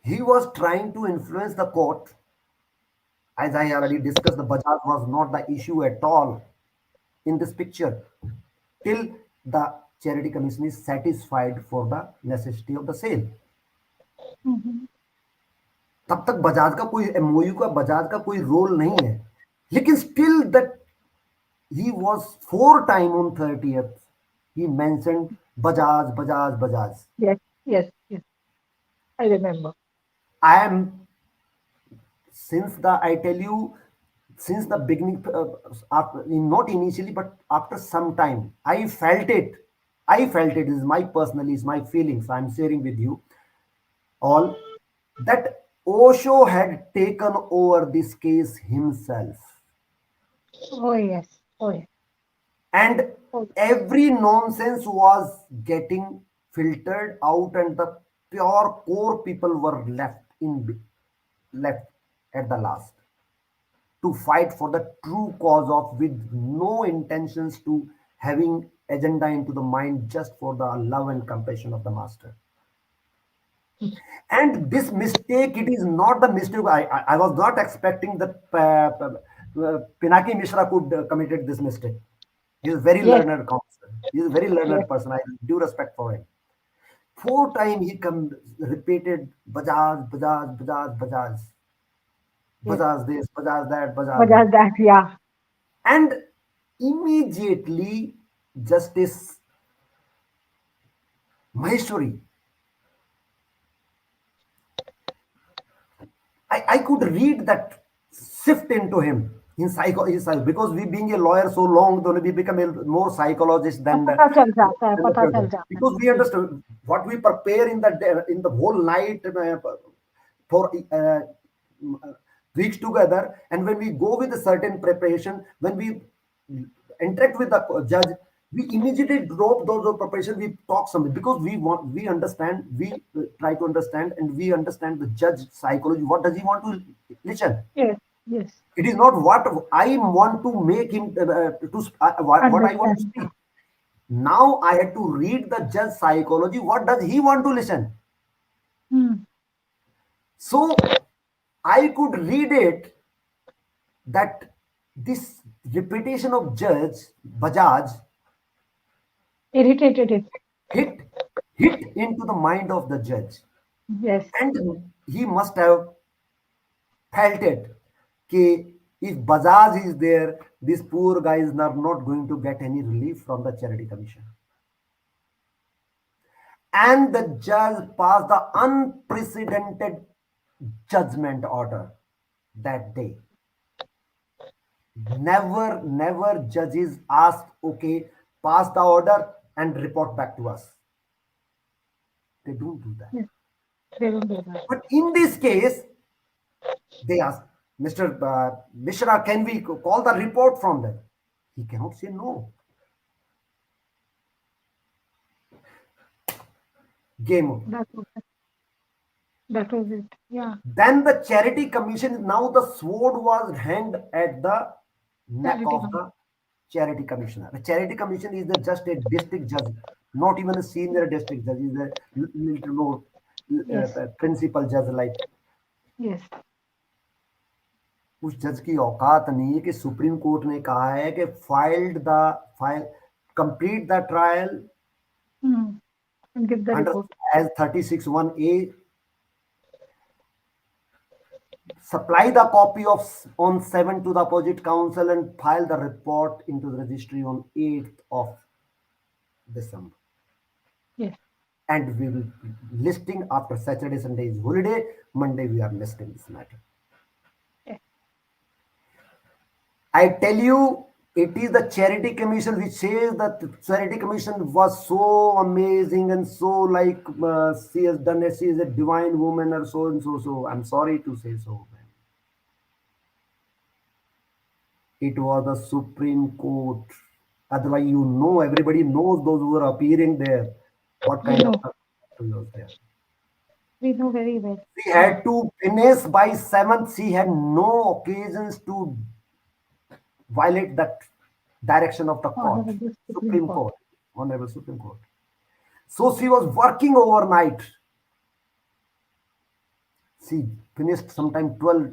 He was trying to influence the court. As I already discussed, the Bajaj was not the issue at all in this picture till the Charity Commission is satisfied for the necessity of the sale. तब तक बजाज का कोई MOU का बजाज का कोई role नहीं है, लेकिन still that he was 4 times on 30th he mentioned Bajaj.
Yes, I remember.
I am since the beginning, not initially but after some time, I felt it is my feelings I'm sharing with you all, that Osho had taken over this case himself.
Oh yes.
And every nonsense was getting filtered out, and the pure core people were left at the last to fight for the true cause of, with no intentions to having agenda into the mind, just for the love and compassion of the master. And this mistake, it is not the mistake. I was not expecting that Pinaki Mishra could committed this mistake. He is a very learned counselor. He is a very learned person. I have due respect for him. 4 times he repeated Bajaj this, Bajaj that,
yeah.
And immediately Justice Maheshwari I could read that shift into him in because we being a lawyer so long, then we become a more psychologist
तो
than
पता चल जाता है, पता चल जाता है।
because we understand what we prepare in the whole night for weeks together, and when we go with a certain preparation, when we interact with the judge, we immediately drop those preparation. We talk something because we understand, we try to understand, and we understand the judge psychology. What does he want to listen?
Yes, yes.
It is not what I want to make him what I want to
Understand.
speak. Now I had to read the judge psychology. What does he want to listen?
Hmm.
So I could read it that this repetition of Judge Bajaj
Irritated it.
hit hit into the mind of the judge,
Yes.
and he must have felt it. Ki if Bajaj is there, these poor guys are not going to get any relief from the charity commission. And the judge passed the unprecedented judgment order that day. Never judges ask, okay, pass the order and report back to us. They don't do that.
Yes. They don't do that.
But in this case, they ask, Mr. Mishra, can we call the report from them? He cannot say no. Game over.
That was it. That was it. Yeah.
Then the charity commission, now the sword was hanged at the neck
Charity
of the charity commissioner. The charity commission is just a district judge, not even a senior district judge, is a little more
Yes.
principal judge like.
Yes.
उस जज की औकात नहीं है कि supreme court ने कहा है कि file complete the trial
Hmm. And give the
under
report.
as 36(1)(a), supply the copy of on 7 to the opposite counsel and file the report into the registry on 8th of December.
Yes.
And we will be listing after Saturday, Sunday is holiday. Monday we are listing this matter.
Yes.
I tell you, it is the charity commission which says that the charity commission was so amazing and so like she has done it. She is a divine woman or so and so. So I'm sorry to say so. It was the Supreme Court. Otherwise, everybody knows those who are appearing there. What kind of was there?
We know very well.
She had to finish by 7th. She had no occasions to violate that direction of the court,
Honorable
Supreme Court, Honorable Supreme Court. So she was working overnight. She finished sometime 12.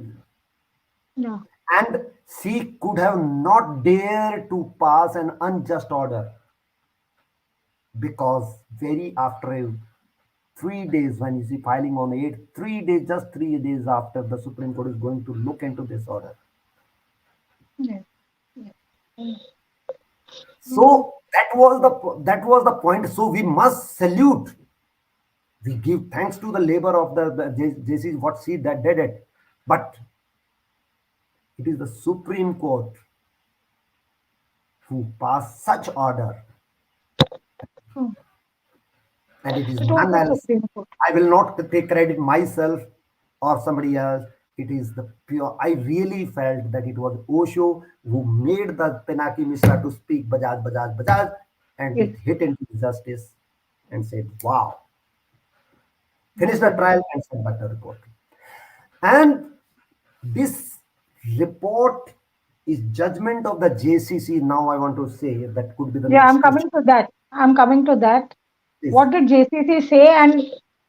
Yeah.
And she could have not dared to pass an unjust order because very after 3 days, when you see filing on 8, 3 days, just 3 days after, the Supreme Court is going to look into this order.
Yes. Yes.
So that was the point. So we must salute. We give thanks to the labor of the JC, what she that did it, but it is the Supreme Court who passed such order.
Hmm.
And it is
It was
none
the
else.
Supreme Court.
I will not take credit myself or somebody else. It is the pure. I really felt that it was Osho who made the Pinaki Mishra to speak Bajaj, Bajaj, Bajaj, and
Yes.
it hit into justice and said, wow. Finish the trial and send back the report. And this report is judgment of the JCC. Now I want to say that could be the
Yeah,
next
I'm coming to that. I'm coming to that.
Please.
What did JCC say and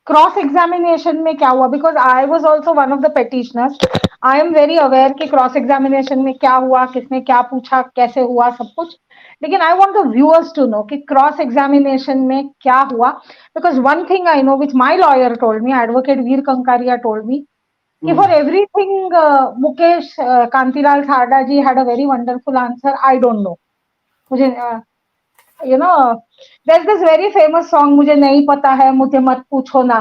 cross examination में क्या हुआ? Because I was also one of the petitioners. I am very aware कि cross examination में क्या हुआ, किसने क्या पूछा, कैसे हुआ, सब कुछ. लेकिन I want the viewers to know कि क्रॉस एग्जामिनेशन में क्या हुआ. Because one thing I know which my lawyer told me, advocate Veer Kankaria told me, कि for everything Mukesh Kantilal Tharda ji had a very wonderful answer. I don't know, मुझे you know, there's this very famous song, मुझे नहीं पता है, मुझे मत पूछो ना.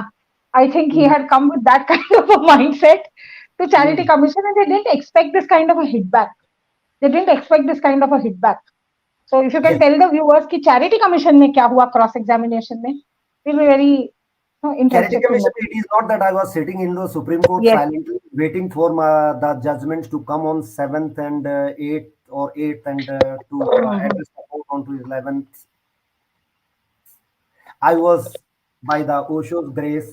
I think he had come with that kind of a mindset. to Charity Commission, and they didn't expect this kind of a hitback. They didn't expect this kind of a hitback. So if you can
Yes.
tell the viewers कि Charity Commission में क्या हुआ cross examination में, we'll be very
Charity
interested to
Commission,
know.
it is not that I was sitting in the Supreme Court
Yes.
silently waiting for the judgments to come on 7th and 8th or 8th and to address the court on to 11th. I was, by the Osho's grace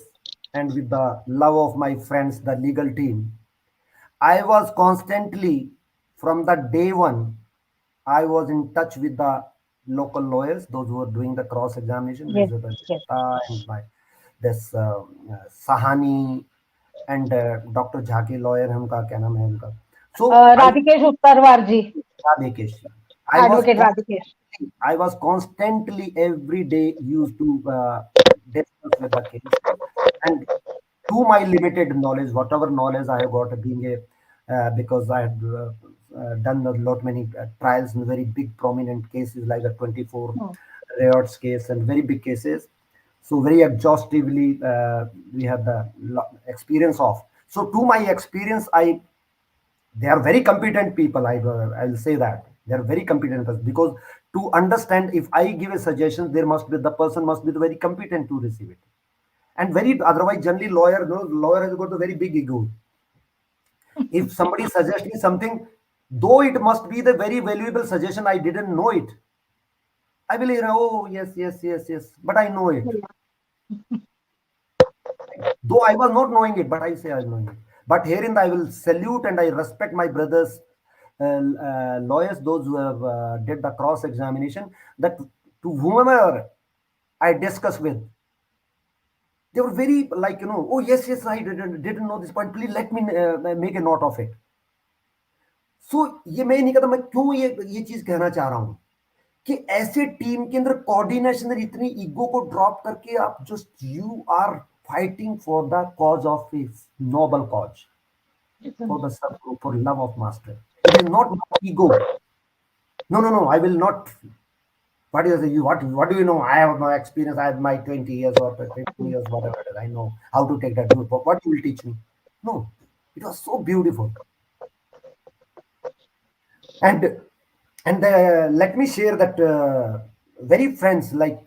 and with the love of my friends, the legal team, I was constantly, from the day one, I was in touch with the local lawyers, those who were doing the cross examination,
Yes.
Elizabeth
Yes.
and my this Sahani and Dr. Jha के lawyer हमका क्या नाम है उनका, so
Radhikesh Uttarwar ji,
Radhikesh.
Advocate Radhikesh.
I was constantly every day used to discuss with the case, and to my limited knowledge, whatever knowledge I have got being a because I had done a lot many trials in very big prominent cases like the 24 riots case and very big cases. So very exhaustively we have the experience of. So to my experience, they are very competent people. I'll say that they are very competent because to understand if I give a suggestion, there must be the person must be very competent to receive it, and very otherwise generally lawyer has got a very big ego. If somebody suggests me something, though it must be the very valuable suggestion, I didn't know it, I will hear, oh yes, but I know it. Though I was not knowing it, but I say I know it. But herein I will salute and I respect my brothers, lawyers, those who have did the cross examination. That to whomever I discuss with, they were very like oh yes, I didn't know this point. Please let me make a note of it. So ये मैं नहीं कहता, मैं क्यों ये चीज कहना चाह रहा हूं कि ऐसे टीम के अंदर कोऑर्डिनेशन, इतनी ईगो को ड्रॉप करके आप just you are fighting for the cause of his noble cause, for the for love of master. It is not ego. No. I will not. What is it? What do you know? I have my experience. I have my 20 years or 15 years, whatever it is. I know how to take that group. What you will teach me? No. It was so beautiful. And let me share that very friends like.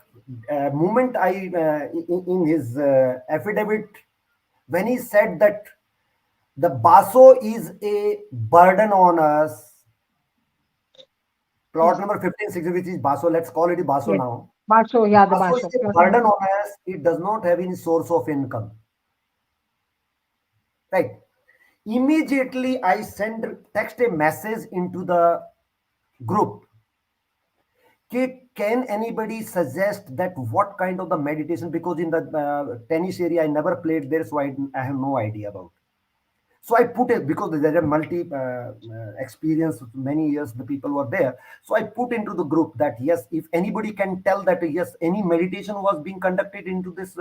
Moment I in his affidavit, when he said that the BASO is a burden on us, plot number 1560, which is BASO, let's call it BASO now.
BASO, yeah, the
BASO
BASO.
is a burden on us. It does not have any source of income. Right. Immediately I text a message into the group. Can anybody suggest that what kind of the meditation, because in the tennis area I never played there, so I have no idea about. So I put it, because there are multi experience, many years the people were there, so I put into the group that yes, if anybody can tell that yes, any meditation was being conducted into this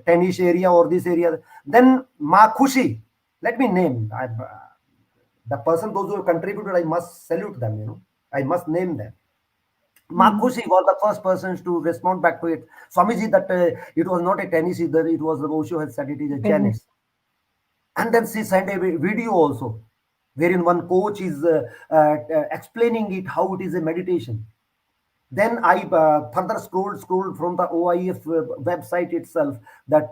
tennis area or this area, then Ma Khushi, let me name the person, those who have contributed, I must salute them, I must name them. Ma Khushi was the first person to respond back to it. Swamiji, that it was not a tennis either, it was the Osho had said it is a Jainis. And then she sent a video also, wherein one coach is explaining it, how it is a meditation. Then I further scrolled from the OIF website itself that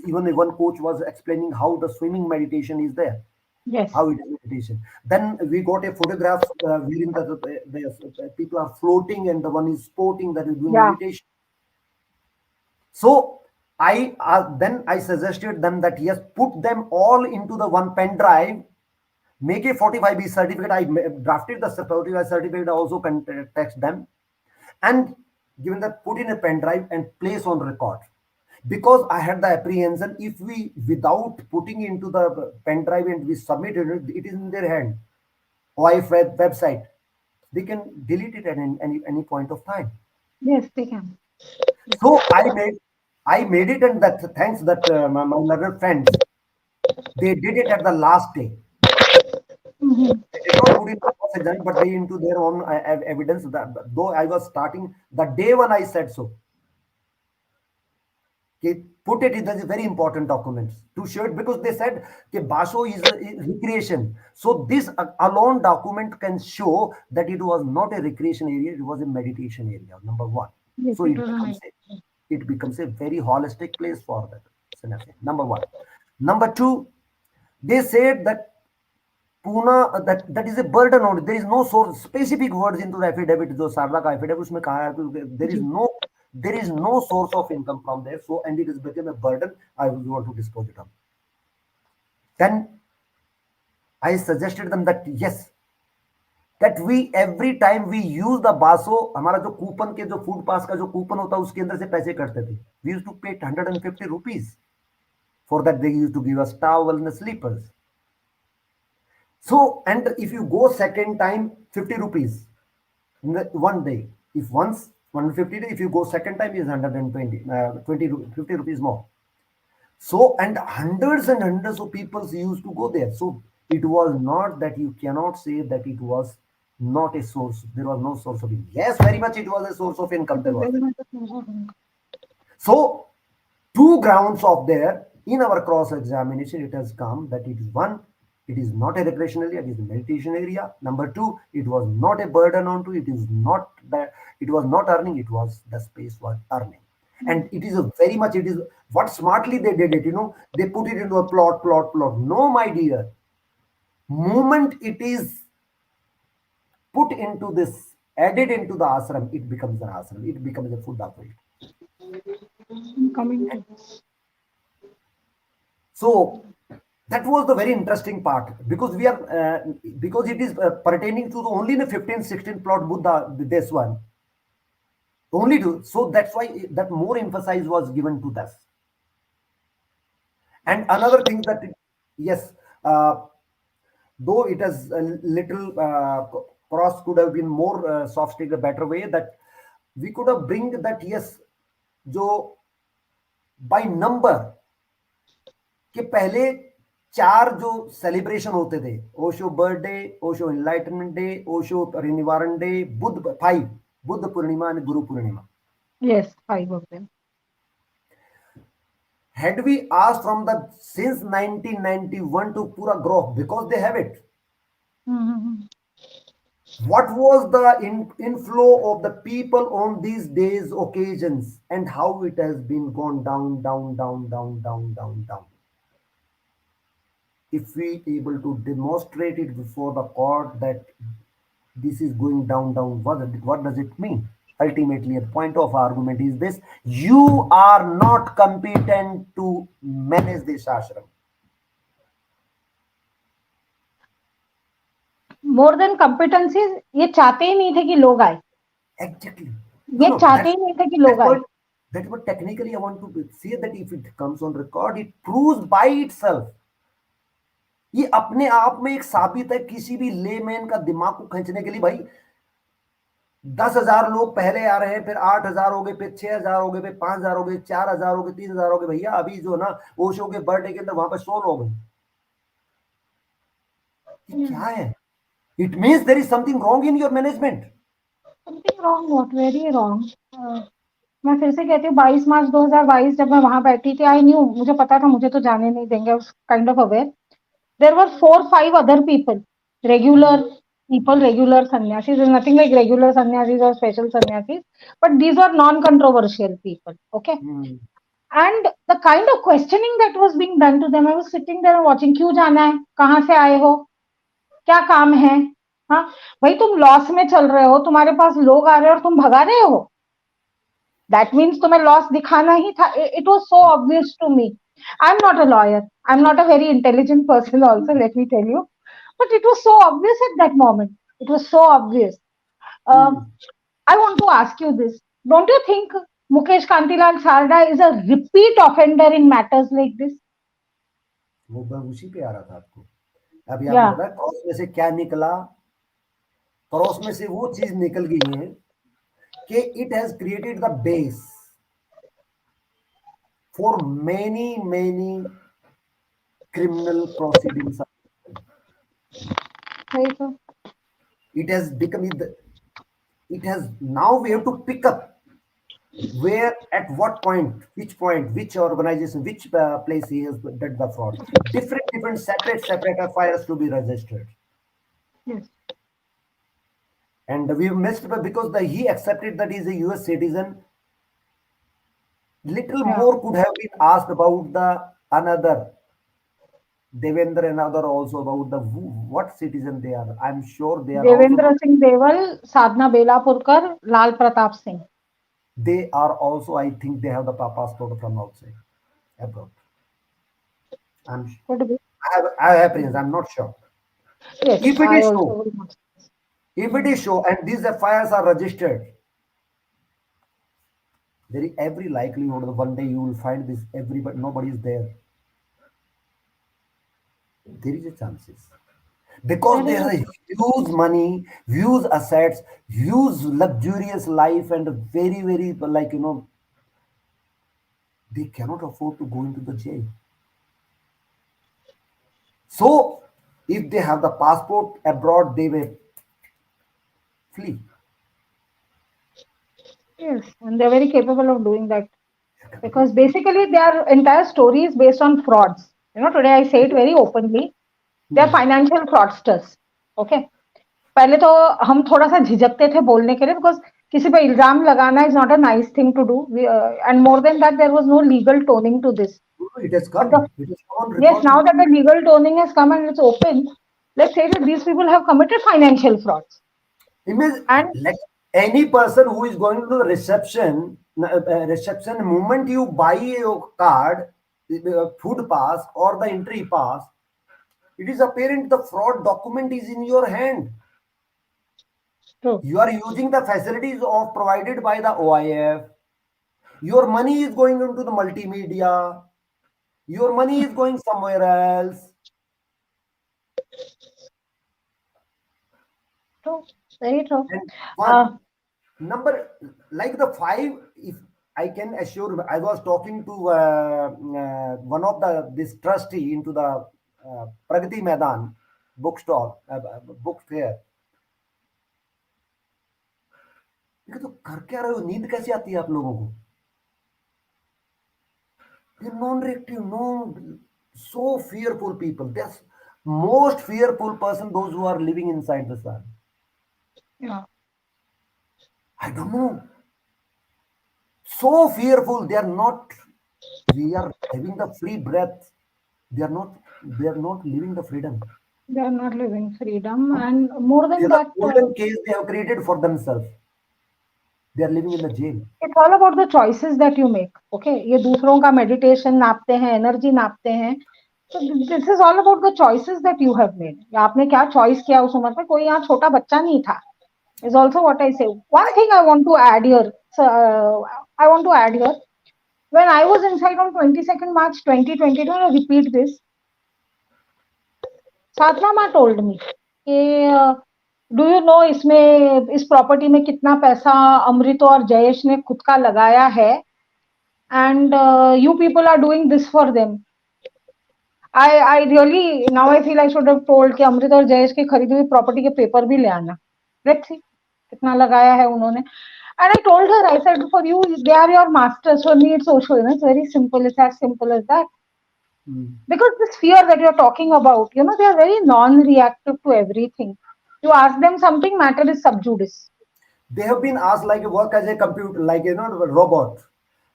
even one coach was explaining how the swimming meditation is there.
Yes.
How it is meditation. Then we got a photograph wherein the people are floating and the one is sporting, that is doing meditation. So then I suggested them that yes, put them all into the one pen drive, make a 45B certificate. I drafted the 45B certificate, I also text them, and given that, put in a pen drive and place on record. Because I had the apprehension, if we, without putting into the pen drive and we submit it, it is in their hand. OIF website, they can delete it at any point of time.
Yes, they can.
So I made it, and that thanks that my learned friends, they did it at the last day. They did not put in the exam, but they into their own evidence. That though I was starting the day when I said so. put it in the very important documents to show it, because they said that Basho is a recreation. So this alone document can show that it was not a recreation area, it was a meditation area, number one.
Yes,
So
it was a nice.
it becomes a very holistic place for that. Number one. Number two, they said that Pune, that is a burden on it. There is no source, specific words into the affidavit. जो शारदा का affidavit उसमें कहा है कि there is no source of income from there. So and it has become a burden. I want to dispose it on. Then I suggested them that yes, that we every time we use the baso, हमारा जो coupon के जो food पास का जो coupon होता है उसके अंदर से पैसे कटते थे. We used to pay 150 rupees. For that they used to give us towel and sleepers. So, and if you go second time, 50 rupees in one day. If once 150, if you go second time is 120, 50 rupees more. So, and hundreds and hundreds of people used to go there. So it was not that you cannot say that it was not a source. There was no source of income. Yes, very much it was a source of income. There was. So two grounds of there in our cross examination, it has come that it is one, it is not a recreation area, it is a meditation area. Number two, it was not a burden onto it is not that it was not earning, it was the space was earning. And it is a very much, it is what smartly they did it, they put it into a plot. No, my dear, moment it is put into this, added into the ashram, it becomes an ashram, it becomes a food outlet.
Coming to this.
So that was the very interesting part, because we are because it is pertaining to the only the 15th 16th plot Buddha, this one only to, so that's why that more emphasis was given to this. And another thing that yes, though it has a little cross could have been more sophisticated, a better way, that we could have bring that yes, जो by number कि पहले 4 जो celebration होते थे, Osho birthday, Osho enlightenment day, Osho Nirvana day, Buddha 5, Buddha Purnima and Guru Purnima.
Yes, 5 of them.
Had we asked from the since 1991 to pura growth, because they have it. What was the inflow of the people on these days, occasions, and how it has been gone down. If we able to demonstrate it before the court that this is going down, what does it mean? Ultimately, the point of argument is this: you are not competent to manage this ashram.
More than competencies, ये चाहते ही नहीं थे कि लोग आए.
Exactly.
ये चाहते ही नहीं थे कि लोग आए.
That's what technically I want to say, that if it comes on record, it proves by itself. ये अपने आप में एक साबित है किसी भी लेमैन का दिमाग को खींचने के लिए. भाई 10,000 लोग पहले आ रहे हैं, फिर 8,000 हो गए, फिर 6,000 हो गए, फिर 5,000 हो गए, 4,000 हो गए, 3,000 हो गए. भैया अभी जो ना ओशो के बर्थडे के अंदर वहां पर 100 लोग हैं. ये क्या है? It means there is something wrong in your management.
Something wrong, what? Very wrong. मैं फिर से कहती हूँ 22 मार्च 2022 जब मैं वहां बैठी थी, आई न्यू, मुझे पता था मुझे तो जाने नहीं देंगे, kind of aware. There were 4-5 other people, regular people, regular sannyasis. There's nothing like regular sannyasis or special sannyasis, but these are non-controversial people, okay? And the kind of questioning that was being done to them, I was sitting there and watching. क्यों जाना है, कहाँ से आए हो, क्या काम है, हाँ भाई तुम लॉस में चल रहे हो, तुम्हारे पास लोग आ रहे हो और तुम भगा रहे हो. That means तुम्हें लॉस दिखाना ही था. It was so obvious to me. I'm not a lawyer. I'm not a very intelligent person also, let me tell you. But it was so obvious at that moment. It was so obvious. I want to ask you this. Don't you think Mukesh Kantilal Sarda is a repeat offender in matters like this?
वो उसी पे आ रहा था आपको. अभी आपको पता है क्रॉस में से क्या निकला? क्रॉस में से वो चीज निकल गई है कि it has created the base for many criminal proceedings. It has become, it has, now we have to pick up where, at what point, which organization, which place he has did the fraud. Different separate FIRs to be registered.
Yes.
And we missed because he accepted that he's a US citizen. Little
Yeah.
more could have been asked about the another Devendra and other also about the what citizen they are. I'm sure they are also
Devendra
not.
Singh Deval, Sadhana बेलापुरकर, Lal Pratap Singh.
They are also, I think, they have the passport from outside abroad. I'm
Could be.
I have opinions. I'm not sure.
Yes,
If it
I
is
also
so,
would not.
if it is so, and these FIRs are registered, there is every likelihood that one day you will find this. Everybody, nobody is there. There is a chances because
There
they
is
have
a,
huge money, huge assets, huge luxurious life, and very like they cannot afford to go into the jail. So, if they have the passport abroad, they will flee.
yes, and they're very capable of doing that because basically their entire story is based on frauds. You know, today I say it very openly. They are
Hmm.
financial fraudsters. Okay. पहले तो हम थोड़ा सा झिझकते थे बोलने के लिए because किसी पे इल्जाम लगाना is not a nice thing to do and more than that there was no legal toning to this
It has
but the
come. It has come on
yes
record
now
now.
that the legal toning has come and it's open, let's say that these people have committed financial frauds
Imagine,
and
like any person who is going to the reception, moment you buy your card, food pass or the entry pass, it is apparent the fraud document is in your hand.
true.
You are using the facilities of provided by the OIF. Your money is going into the multimedia. Your money is going somewhere else.
True, very true.
And
uh,
one number like the five, if I can assure, I was talking to one of the this trustee into the Pragati Maidan bookstall, book fair. तो कर क्या रहे हो, नींद कैसे आती है आप लोगों को? They're non-reactive, no, so fearful people. They're most fearful person, those who are living inside the sun.
yeah.
I don't know. So fearful, they are not. We are having the free breath. They are not. They are not living the freedom.
They are not living freedom and more
They
than
are the
that
golden case they have created for themselves. They are living in the jail.
It's all about the choices that you make. Okay, ये दूसरों का meditation नापते हैं, energy नापते हैं. So this is all about the choices that you have made. आपने क्या choice किया उस उम्र में, कोई यहाँ छोटा बच्चा नहीं था. Is also what I say. One thing I want to add here. So, I want to add here. When I was inside on 22nd March 2022, I repeat this. साधना माँ told me कि डू यू नो इसमें इस property में कितना पैसा अमृत और जयेश ने खुद का लगाया है and you people are doing this for them. I really now I feel I should have told कि अमृत और जयेश की खरीदी हुई प्रॉपर्टी के पेपर भी ले आना. Let's see कितना लगाया है उन्होंने. And I told her, I said, for you, they are your masters. For me, it's social. It's very simple. It's as simple as that. Because this fear that you're talking about, you know, they are very non-reactive to everything. You ask them something, matter is sub judice.
They have been asked like work as a computer, like a robot.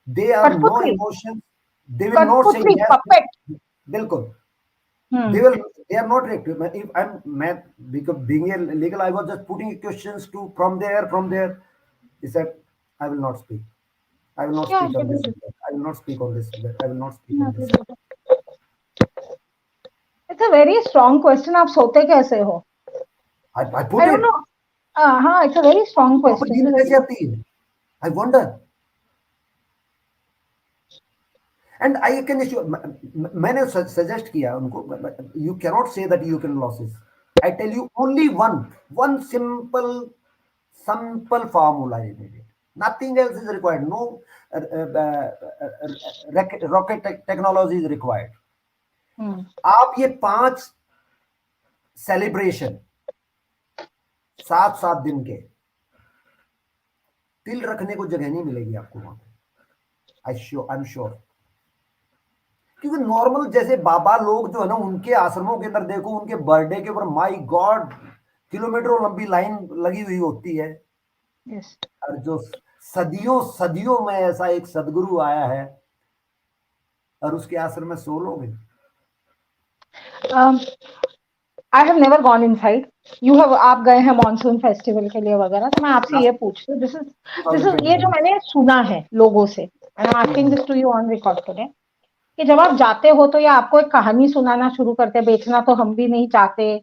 They are no
Katputli,
emotions. They will not say
Katputli,
yes.
puppet.
Bilkul.
Hmm.
They will. They are not reactive. If I'm mad because being a legal, I was just putting questions to from there, from there. He said, "I will not speak. I will not
Yeah,
speak
they
on
do
this.
this.
I will not speak on this. I will not speak
Yeah,
on
they
this."
do this. It's a very strong question. आप सोते कैसे हो?
I
I
put
don't
it.
know. हाँ, it's a very strong
Proper
question.
नींद कैसे आती है? I wonder. And I can assure, मैंने suggest किया उनको, you cannot say that you can losses. I tell you only one simple formula is needed. Nothing else is required. No rocket technology is required.
Hmm.
आप ये 5 celebration 7 दिन के तिल रखने को जगह नहीं मिलेगी आपको वहां पे, आई एम श्योर। क्योंकि नॉर्मल जैसे बाबा लोग जो है ना, उनके आश्रमों के अंदर देखो, उनके बर्थडे के ऊपर माई गॉड किलोमीटरों लंबी लाइन लगी हुई होती है।
Yes.
और जो सदियों सदियों में ऐसा एक सदगुरु आया है और उसके आश्रम में 100 लोग हैं।
Um, I have never gone inside. You have, आप गए हैं मॉनसून फेस्टिवल के लिए वगैरह, तो मैं आपसे ये पूछ रही हूँ, दिस इज ये जो
2021
मैंने सुना है लोगों से, I am asking this to you on record today, कि जब आप जाते हो तो ये आपको एक कहानी सुनाना शुरू करते हैं, बेचना तो हम भी नहीं चाहते,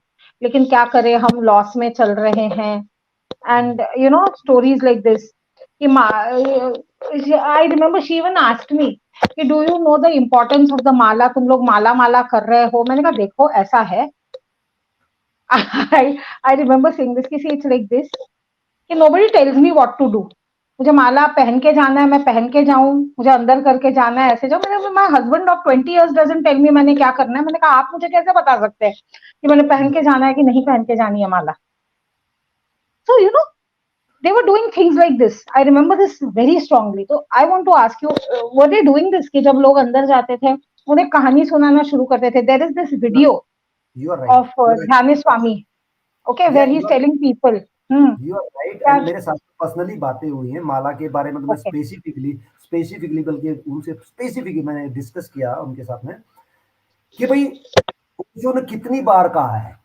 लेकिन क्या करें, हम लॉस में चल रहे हैं, and you know stories like this, कि I remember she even asked me कि do you know the importance of the mala, तुम लोग माला माला कर रहे हो, मैंने कहा देखो ऐसा है, I remember saying this, कि see it's like this, कि nobody tells me what to do, मुझे माला पहन के जाना है, मैं पहन के जाऊं, मुझे अंदर करके जाना है, ऐसे जाऊं, मैंने, my husband of 20 years doesn't tell me मैंने क्या करना है, मैंने कहा आप मुझे कैसे बता सकते हैं कि मैंने पहन के जाना है कि नहीं पहन के जानी है माला। So you know they were doing things like this, I remember this very strongly, so I want to ask you, were they doing this कि जब लोग अंदर जाते थे उन्हें कहानी सुनाना शुरू करते थे, there is this video
you are right,
of Dhyan Swami, okay,
या
where he's telling people,
you are right. And
क्या,
मेरे साथ पर्सनली बातें हुई हैं माला के बारे में, तो मैं
okay,
स्पेसिफिकली बल्कि उनसे स्पेसिफिकली मैंने डिस्कस किया उनके साथ में कि भाई जो ने कितनी बार कहा है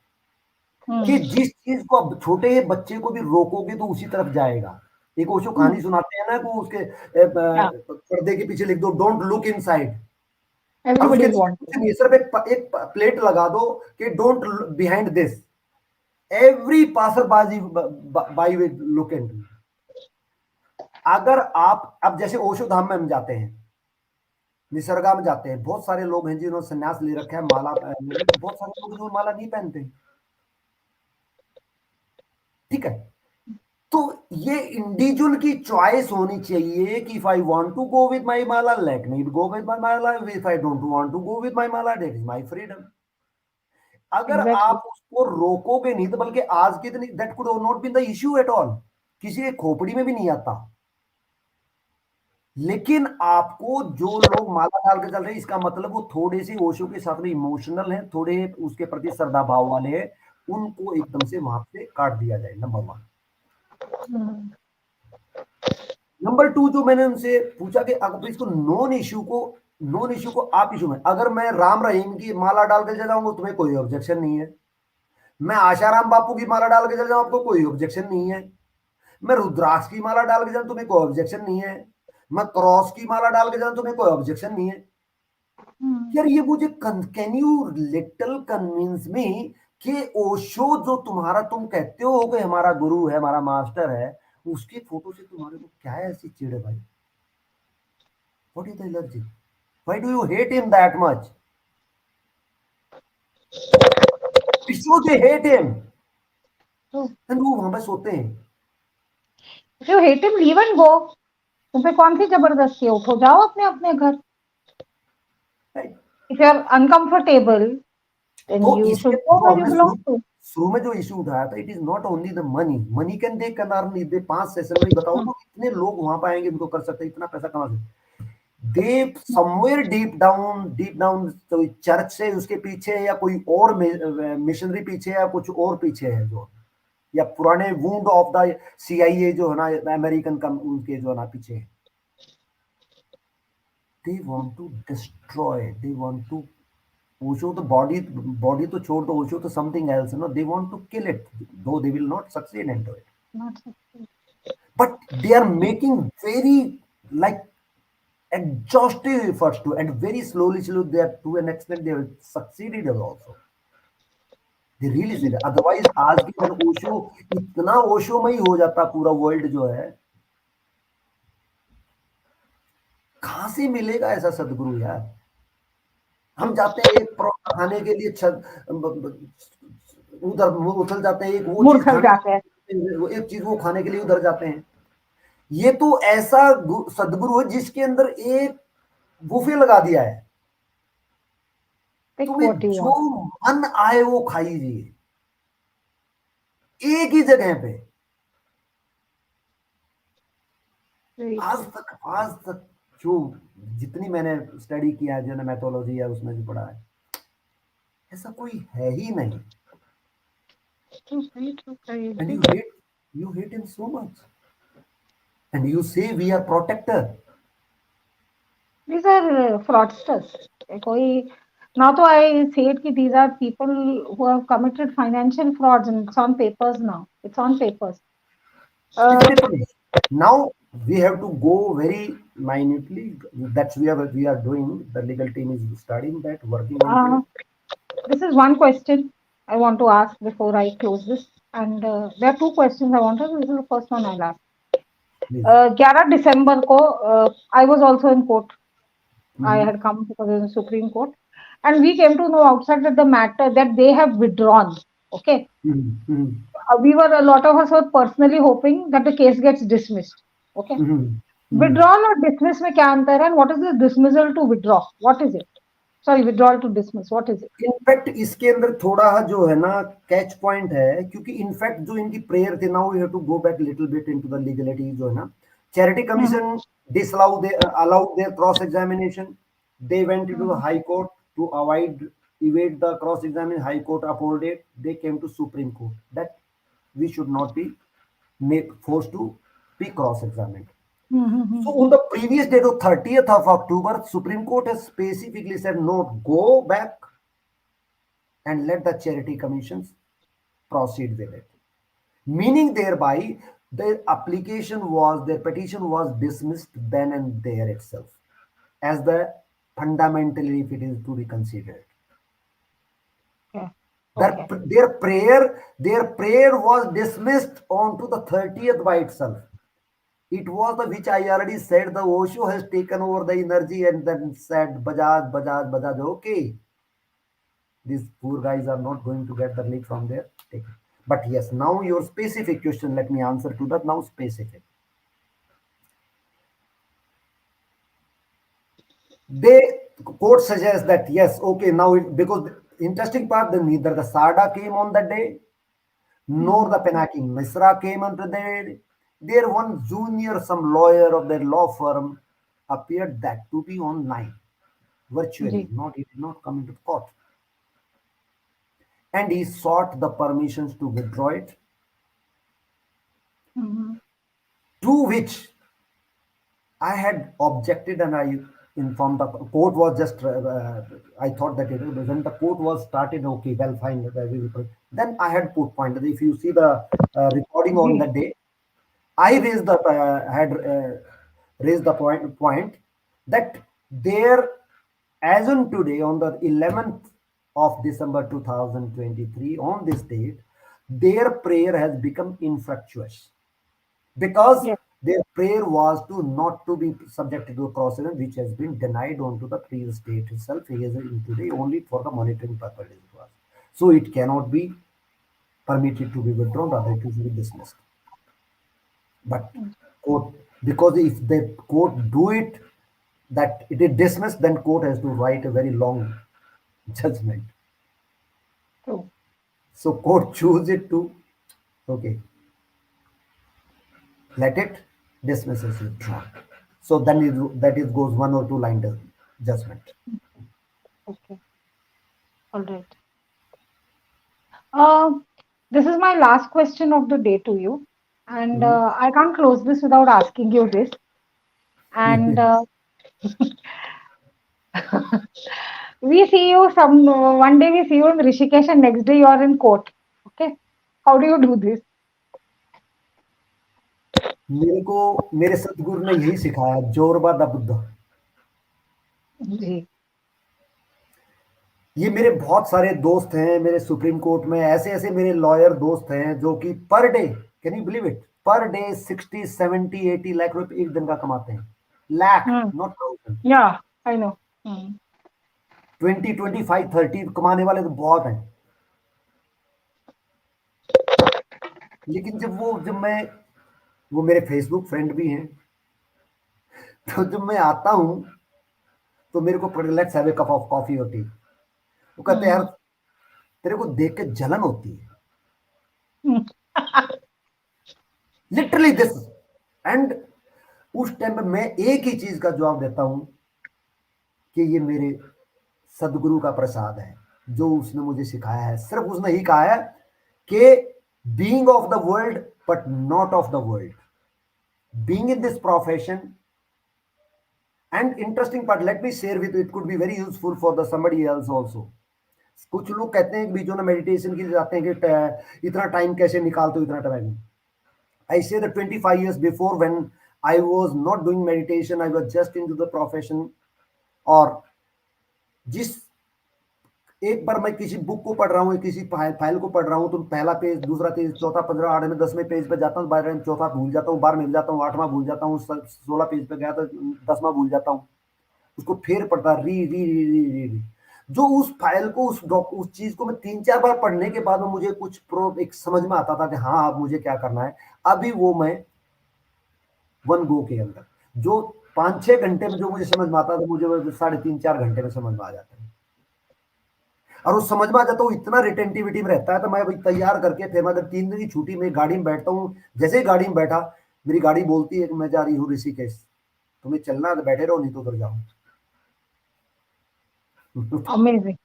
कि जिस चीज को अब छोटे बच्चे को भी रोकोगे तो उसी तरफ जाएगा। एक ओशो कहानी सुनाते हैं ना, तो उसके
yeah,
पर्दे के पीछे लिख दो डोंट लुक इनसाइड, और
everybody
उसके
is
नीचे
wanting,
कुछ नहीं, सिर्फ एक प्लेट लगा दो कि don't behind this, every passer by will look into. अगर आप अब जैसे ओशो धाम में हम जाते हैं, निसर्गा में जाते हैं, बहुत सारे लोग हैं जिन्होंने संन्यास ले रखा है, माला, बहुत सारे लोग जो माला नहीं पहनते, ठीक है। तो ये इंडिविजुअल की चॉइस होनी चाहिए कि if I want to go with my mala, let me go with my mala, if I don't want to go with my mala, that is my freedom. अगर
exactly,
आप उसको रोकोगे नहीं, तो बल्कि आज के दिन that could not be the issue at all, किसी के खोपड़ी में भी नहीं आता। लेकिन आपको जो लोग माला डाल के चल रहे हैं, इसका मतलब वो थोड़े से ओशो के साथ में इमोशनल है, थोड़े उसके प्रति श्रद्धा भाव वाले हैं, उनको एकदम से वहां से काट दिया जाए, नंबर 1। नंबर 2, जो मैंने उनसे पूछा कि अगर इसको नॉन इश्यू को आप इशू में, अगर मैं राम रहीम की माला डाल के चल जाऊंगा तुम्हें कोई ऑब्जेक्शन नहीं है, मैं आशाराम बापू की माला डाल के चल जाऊं आपको कोई ऑब्जेक्शन नहीं है, मैं रुद्राक्ष की माला डाल के जाऊं तुम्हें कोई ऑब्जेक्शन नहीं है, मैं क्रॉस की माला डाल के जाऊं तुम्हें कोई ऑब्जेक्शन नहीं है। यार ये मुझे can you little convince me कि ओशो जो तुम्हारा तुम कहते हो कि हमारा गुरु है, हमारा मास्टर है, उसकी फोटो से तुम्हारे को क्या है ऐसी चिड़ है भाई? What is the allergy? Why do you hate him that much? इसलिए दे हेट हिम, एंड वो वहां पे सोते हैं।
if you hate him leave and go, तुम पे कौन सी जबरदस्ती है, उठो जाओ अपने अपने घर, if you are uncomfortable then
तो
you
इसके
should go
जो
where you
हमने
belong to,
शुरू में जो इशू उठाया था, it is not only the money, money can they can they 5 session में बताओ तो कितने लोग वहां पे आएंगे, इनको कर सकते हैं, इतना पैसा कमा सकते। दे समवेयर डीप डाउन तो चर्च से उसके पीछे या कोई और मिशनरी पीछे या कुछ और पीछे है, जो या पुराने वुंड ऑफ द CIA जो है ना अमेरिकन का, उनके जो है ना पीछे है। They want to destroy, they want to, Osho तो बॉडी तो छोड़ दो, ओशो तो समथिंग एल्स है ना, they want to kill it, though they will not succeed into it,
not success.
but they are making very like exhaustive efforts to, and very slowly they are, to an extent they have succeeded also, they really did, otherwise आज के दिन ओशो इतना ओशोमय हो जाता पूरा world जो है, कहां से मिलेगा ऐसा सदगुरु यार? हम जाते हैं एक परोठा खाने के लिए उधर उछल जाते हैं, एक वो चीज
मूर्ख
खाने,
जाते हैं,
एक चीज वो खाने के लिए उधर जाते हैं। ये तो ऐसा सदगुरु है जिसके अंदर एक बुफे लगा दिया है,
pick
तुम्हें
what you
जो
want,
मन आए वो खाइए एक ही जगह पे।
Very
आज तक जो जितनी मैंने स्टडी किया है, जो ना मैथोलॉजी है उसमें जो पढ़ा है, ऐसा कोई है ही नहीं.
true, very true. I
And
agree.
you hate him so much, and you say we are protector.
These are fraudsters. कोई now तो I said कि these are people who have committed financial frauds and it's on papers now. It's on papers.
It's
Uh,
paperless. Now we have to go very minutely. That's we are doing. The legal team is studying that, working on to
uh,
it.
this is one question I want to ask before I close this. And there are two questions I want to. This is the first one I'll ask.
Please.
11 दिसंबर को I was also in court. I
Mm-hmm.
had come because of the Supreme Court, and we came to know outside that the matter that they have withdrawn. Okay,
Mm-hmm. Mm-hmm.
we were a lot of us were personally hoping that the case gets dismissed. Okay,
Mm-hmm. Mm-hmm.
withdrawn or dismiss में क्या अंतर है? And what is the dismissal to withdraw? What is it? Sorry, withdrawal to dismiss. What is it?
In fact इसके अंदर थोड़ा जो है ना कैच पॉइंट है, क्योंकि इनफैक्ट जो इनकी प्रेयर थी, now we have to go back little bit into the legality, जो है ना, charity commission disallowed they allowed their cross examination. They went into the high court to avoid evade the cross examination. High court uphold it. They came to Supreme Court that we should not be made forced to be cross examined. So on the previous date of 30th of October, Supreme Court has specifically said no, go back and let the charity commissions proceed with it. Meaning thereby their their petition was dismissed then and there itself as the fundamentally if it is to be considered.
Okay.
Their,
Okay.
their prayer was dismissed on to the 30th by itself. It was the which I already said, the Osho has taken over the energy and then said, Bajaj, Bajaj, Bajaj, okay. These poor guys are not going to get the leak from there. Take it. But yes, now your specific question, let me answer to that now specific. They court suggests that yes, okay, now because the interesting part, then neither the Sada came on that day, nor the Penaki Misra came on the day. Their one junior, some lawyer of their law firm, appeared that to be on 9 virtually,
ji.
not it did not come into court. And he sought the permissions to withdraw it, to which I had objected and I informed the court was just, I thought that when the court was started, okay, well, fine. Then I had put point. If you see the recording on
ji.
the day, I raised the point that there, as on today, on the 11th of December 2023, on this date, their prayer has become infructuous because
Yes.
their prayer was to not to be subjected to a cross event, which has been denied onto the previous state itself. He is in today only for the monitoring purpose. So it cannot be permitted to be withdrawn, rather it is to be dismissed. But court, because if the court do it, that it is dismissed, then court has to write a very long judgment.
True.
So court choose it to, okay, let it dismiss as withdrawn. So then that is goes 1 or 2 line judgment.
Okay. All right. This is my last question of the day to you, and
Mhm.
I can't close this without asking you this. And we see you one day we see you in Rishikesh and next day you are in court. Okay, how do you do this?
मेरे को मेरे सदगुरु ने यही सिखाया, जोरबा the Buddha.
जी.
ये मेरे बहुत सारे दोस्त हैं मेरे सुप्रीम कोर्ट में, ऐसे ऐसे मेरे लॉयर दोस्त हैं जो कि per day, can you believe it, per day 60 70 80 lakh रुपए एक दिन का कमाते हैं. Lakh, not thousand.
Yeah, I know.
20 25 30 कमाने वाले तो बहुत हैं. लेकिन वो मेरे फेसबुक फ्रेंड भी हैं, तो जब मैं आता हूं तो मेरे को let's have a cup of coffee और टी. वो कहते हैं यार तेरे को देख के जलन होती है, लिटरली दिस. एंड उस टाइम पे मैं एक ही चीज का जवाब देता हूं कि ये मेरे सदगुरु का प्रसाद है, जो उसने मुझे सिखाया है। सिर्फ उसने ही कहा है कि being of the world but not of the world, being in this profession. And interesting part, let me share with, it could be very useful for the somebody else also. कुछ लोग कहते हैं बीचों में मेडिटेशन के लिए जाते हैं कि इतना टाइम कैसे निकालते हो, इतना time. I say that 25 years before, when I was not doing meditation, I was just into the profession, और जिस एक बार मैं किसी बुक को पढ़ रहा हूँ, किसी फाइल को पढ़ रहा हूँ, तो पहला पेज, दूसरा पेज, चौथा, 15, 8वें, 10वें पेज पे जाता हूँ, बार चौथा भूल जाता हूँ, 12वें भूल जाता हूँ, 8वां भूल जाता हूँ, 16 पेज पे गया तो 10वां भूल जाता हूँ। उसको फिर पढ़ता, री री री री री री। जो उस फाइल को, उस चीज को मैं 3-4 बार पढ़ने के बाद में मुझे कुछ एक समझ में आता था कि हाँ अब मुझे क्या करना है। अभी वो मैं वन गो के अंदर, जो 5-6 घंटे में जो मुझे समझ में आता था, मुझे 3.5-4 घंटे में समझ में आ जाता है। और वो समझ में आ जाता हूँ, इतना रिटेंटिविटी में रहता है। तो मैं अभी तैयार करके फिर मैं अगर 3 दिन की छुट्टी में गाड़ी में बैठता हूँ, जैसे ही गाड़ी में बैठा, मेरी गाड़ी बोलती है कि मैं जा रही हूँ ऋषिकेश, तुम्हें चलना है तो बैठे रहो, नहीं तो उधर जाओ।
अमेजिंग।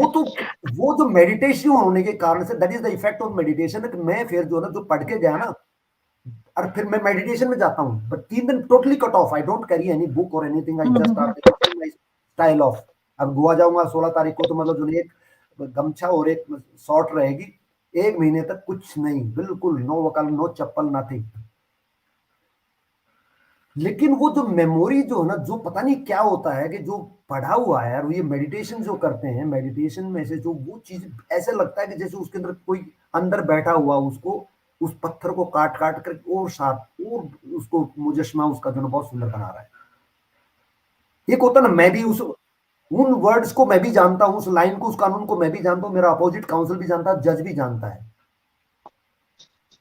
वो तो, वो जो मेडिटेशन होने के कारण से, that is the effect of meditation, कि मैं फिर जो है ना, जो पढ़ के गया ना, और फिर मैं मेडिटेशन में जाता हूँ, बट 3 दिन totally cut off, I don't carry any book or anything, I just are style of. अब गोवा जाऊंगा 16 तारीख को, तो मतलब जो एक गमछा और एक शॉर्ट रहेगी, 1 महीने तक कुछ नहीं, बिल्कुल नो वकल, नो चप्पल, नथिंग। लेकिन वो जो मेमोरी जो है ना, जो पता नहीं क्या होता है कि जो पढ़ा हुआ है, और ये मेडिटेशन जो करते हैं, मेडिटेशन में से जो वो चीज ऐसे लगता है कि जैसे उसके अंदर कोई अंदर बैठा हुआ, उसको उस पत्थर को काट काट कर और साफ और उसको मुजस्मा उसका जो है बहुत सुंदर बना रहा है। एक होता ना, मैं भी उस उन वर्ड्स को मैं भी जानता हूं, उस लाइन को, उस कानून को मैं भी जानता हूं, मेरा अपोजिट काउंसिल भी जानता है, जज भी जानता है,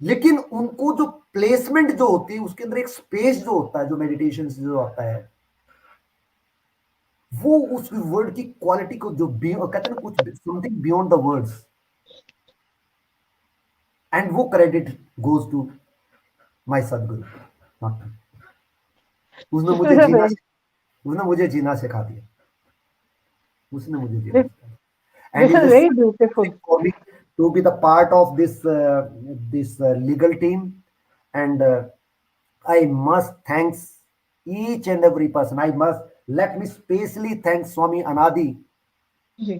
लेकिन उनको जो प्लेसमेंट जो होती है, उसके अंदर एक स्पेस जो होता है, जो मेडिटेशन से जो आता है, वो उस वर्ड की क्वालिटी को जो कहते हैं ना, कुछ something beyond the words, and वो क्रेडिट गोज टू माय सदगुरु, नॉट। उसने
दिस
मुझे
इज अ
जीना,
वेरी,
उसने मुझे जीना सिखा दिया, उसने मुझे जीना
दिस
सिखाया, and
this
is
is very beautiful.
for me to be the part of this legal team, and I must thanks each and every person. I must let me specially thank Swami Anadi,
ji,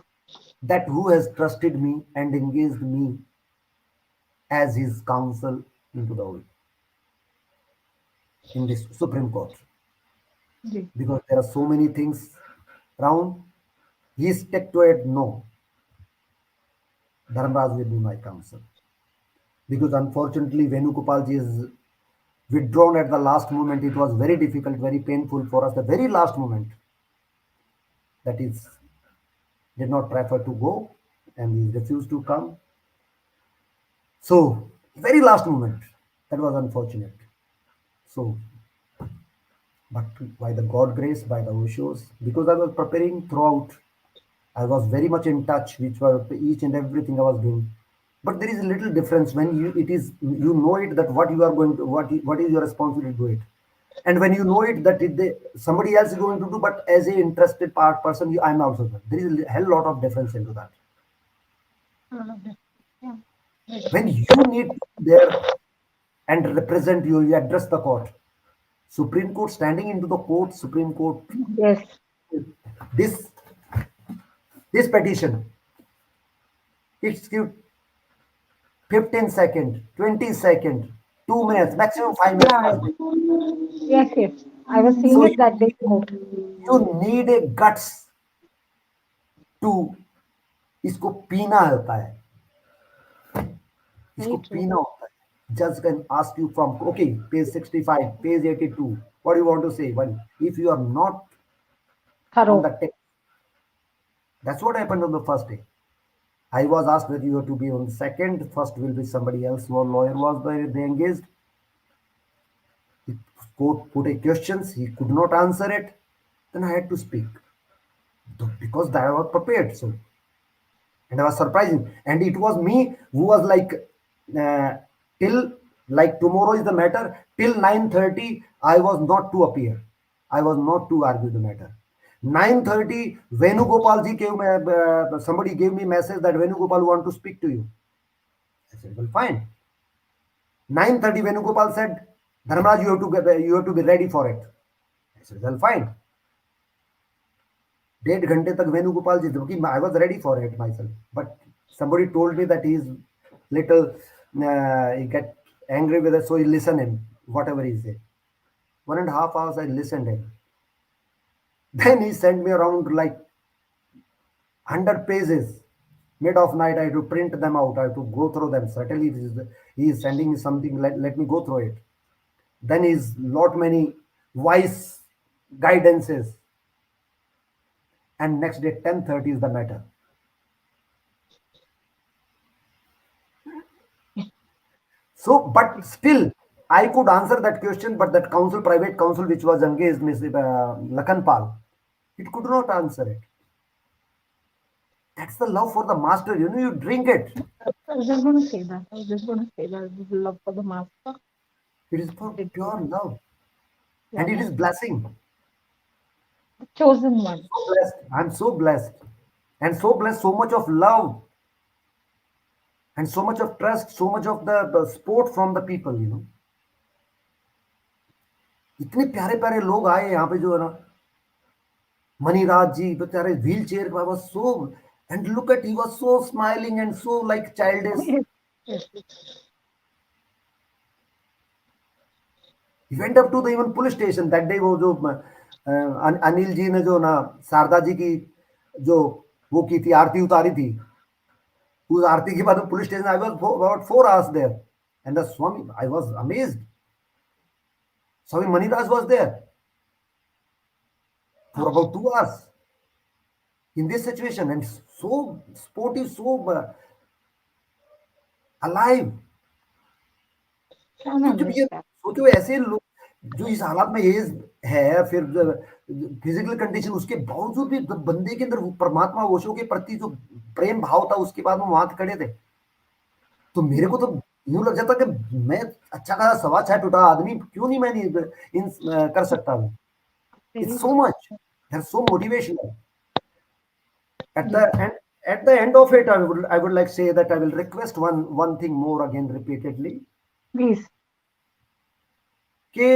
that who has trusted me and engaged me as his counsel into the world in this Supreme Court,
ji,
because there are so many things around. He stuck to it. No, Dharmraj will be my counsel, because unfortunately Venugopal ji is withdrawn at the last moment. It was very difficult, very painful for us. The very last moment, that is, did not prefer to go, and he refused to come. So, very last moment, that was unfortunate. So, but by the God grace, by the Oshos, because I was preparing throughout, I was very much in touch, which was each and everything I was doing. But there is a little difference when it is, you know it, that what you are going to, what is your responsibility to do it, and when you know it that somebody else is going to do, but as a interested person, I'm also there. There is a hell lot of difference into that.
yeah,
When you need to be there and represent, you address the court, Supreme Court, standing into the court, Supreme Court,
yes,
this this petition, it's give 15 seconds, 20 seconds, 2 minutes, maximum 5 minutes.
yeah, yes, yes. I was seeing
So
it that day.
you need a guts to इसको पीना होता है,
Very
इसको
true.
पीना होता है. Judge can ask you from, okay, page 65, page 82, what do you want to say? Well, if you are not on the
Thorough.
text, that's what happened on the first day. I was asked whether you have to be on the second, first will be somebody else, one lawyer was there, they engaged. The court put a questions, he could not answer it, then I had to speak, because I was prepared. So, and I was surprising, and it was me who was like, till Like tomorrow is the matter. Till 9:30 I was not to appear, I was not to argue the matter. 9:30 Venugopal ji gave me, somebody gave me message that Venugopal want to speak to you. I said, well, fine. 9:30 Venugopal said, Dharmraj, you have to be ready for it. I said, well, fine. 1.5 घंटे तक वेणुगोपाल जी, I was ready for it myself, but somebody told me that he's little, he get angry with us, so he listen him whatever he say. 1.5 hours I listened him. Then he sent me around like 100 pages. Mid of night I have to print them out, I have to go through them. Certainly he is sending me something, let me go through it. Then is lot many wise guidances, and next day 10:30 is the matter. So, but still, I could answer that question, but that council, private council, which was engaged, Ms. Lakhanpal, it could not answer it. That's the love for the master. You know, you drink it.
I was just going to say that. This is love for the master.
It is for pure love.
Yeah,
And it
yeah.
is blessing.
Chosen one.
So blessed. I'm so blessed. And so blessed, so much of love. And so much of trust, so much of the support from the people, you know. इतने प्यारे प्यारे लोग आए यहाँ पे जो है ना, Maniraj ji, बेचारे व्हील चेयर पर was so, and look at, he was so smiling and so like childish.
Yes.
He went up to the even police station that day. वो जो अनिल जी ने जो ना शारदा जी की जो वो की थी, आरती उतारी थी, उस आरती के बाद में police station, I was about 4 hours there, and the Swami, I was amazed. Swami Maniraj was there for about 2 hours in this situation, and so sportive, so alive. सोचो ऐसे लोग जो इस हालात में ये है, फिर फिजिकल कंडीशन, उसके बावजूद भी बंदे के अंदर परमात्मा ओशो के प्रति जो प्रेम भाव था, उसके बाद में वहां खड़े थे, तो मेरे को तो यूं लग जाता कि मैं अच्छा खासा 6.25 फुट आदमी क्यों नहीं मैं नहीं कर सकता हूँ. It's so much. They're so motivational. At the end of it, I would like to say that I will request one thing more again repeatedly.
Please.
कि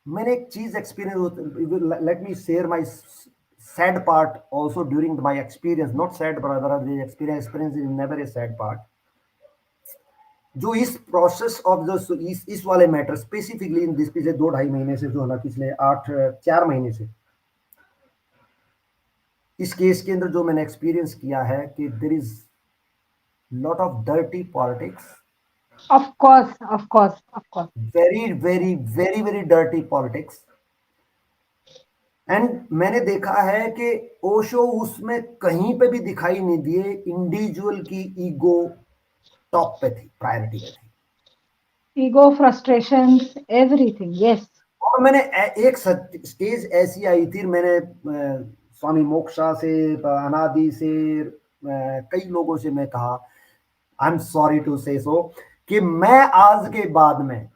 मैंने एक चीज experience, let me share my sad part also during my experience, not sad brother, the experience is never a sad part. जो इस process of जो इस वाले matter specifically in this पिछले 2-2.5 महीने से जो है ना, पिछले 4 महीने से इस केस के अंदर जो मैंने एक्सपीरियंस किया है कि there is lot of dirty politics.
Of course.
Very dirty politics. And मैंने देखा है कि ओशो उसमें कहीं पे भी दिखाई नहीं दिए. इंडिविजुअल की ईगो टॉप पे थी, प्रायोरिटी पे थी.
Ego, frustrations, everything. यस. और
मैंने एक स्टेज ऐसी आई थी, मैंने स्वामी मोक्षा से, अनादि से, कई लोगों से मैं कहा, आई एम सॉरी टू से सो, कि मैं आज के बाद में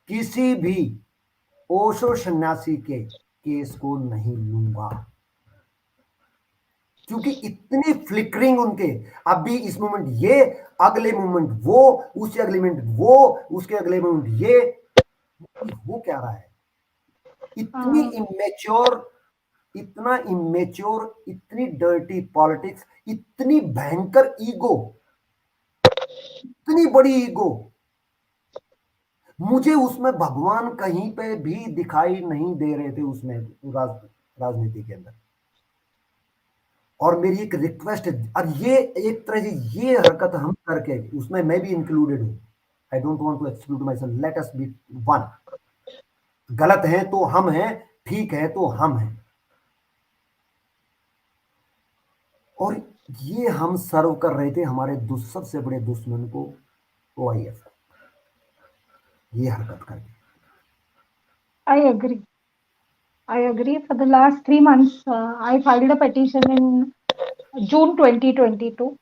किसी भी ओशो सन्यासी के केस को नहीं लूंगा, क्योंकि इतनी फ्लिकरिंग उनके, अभी इस मोमेंट ये, अगले मोमेंट वो, उसके अगले मोमेंट वो, उसके अगले मोमेंट ये, वो क्या रहा है. इतनी इमेच्योर, इतनी डर्टी पॉलिटिक्स, इतनी भयंकर ईगो, इतनी बड़ी ईगो. मुझे उसमें भगवान कहीं पे भी दिखाई नहीं दे रहे थे उसमें राजनीति के अंदर. और मेरी एक रिक्वेस्ट है, और ये एक तरह से ये हरकत हम करके, उसमें मैं भी इंक्लूडेड हूं. I don't want to exclude myself. Let us be one. गलत है तो हम हैं, ठीक है तो हम हैं. और ये हम सर्व कर रहे थे हमारे सबसे बड़े दुश्मन को, OIF, ये हरकत करके.
I agree. For the last 3 months, I filed a petition in June 2022.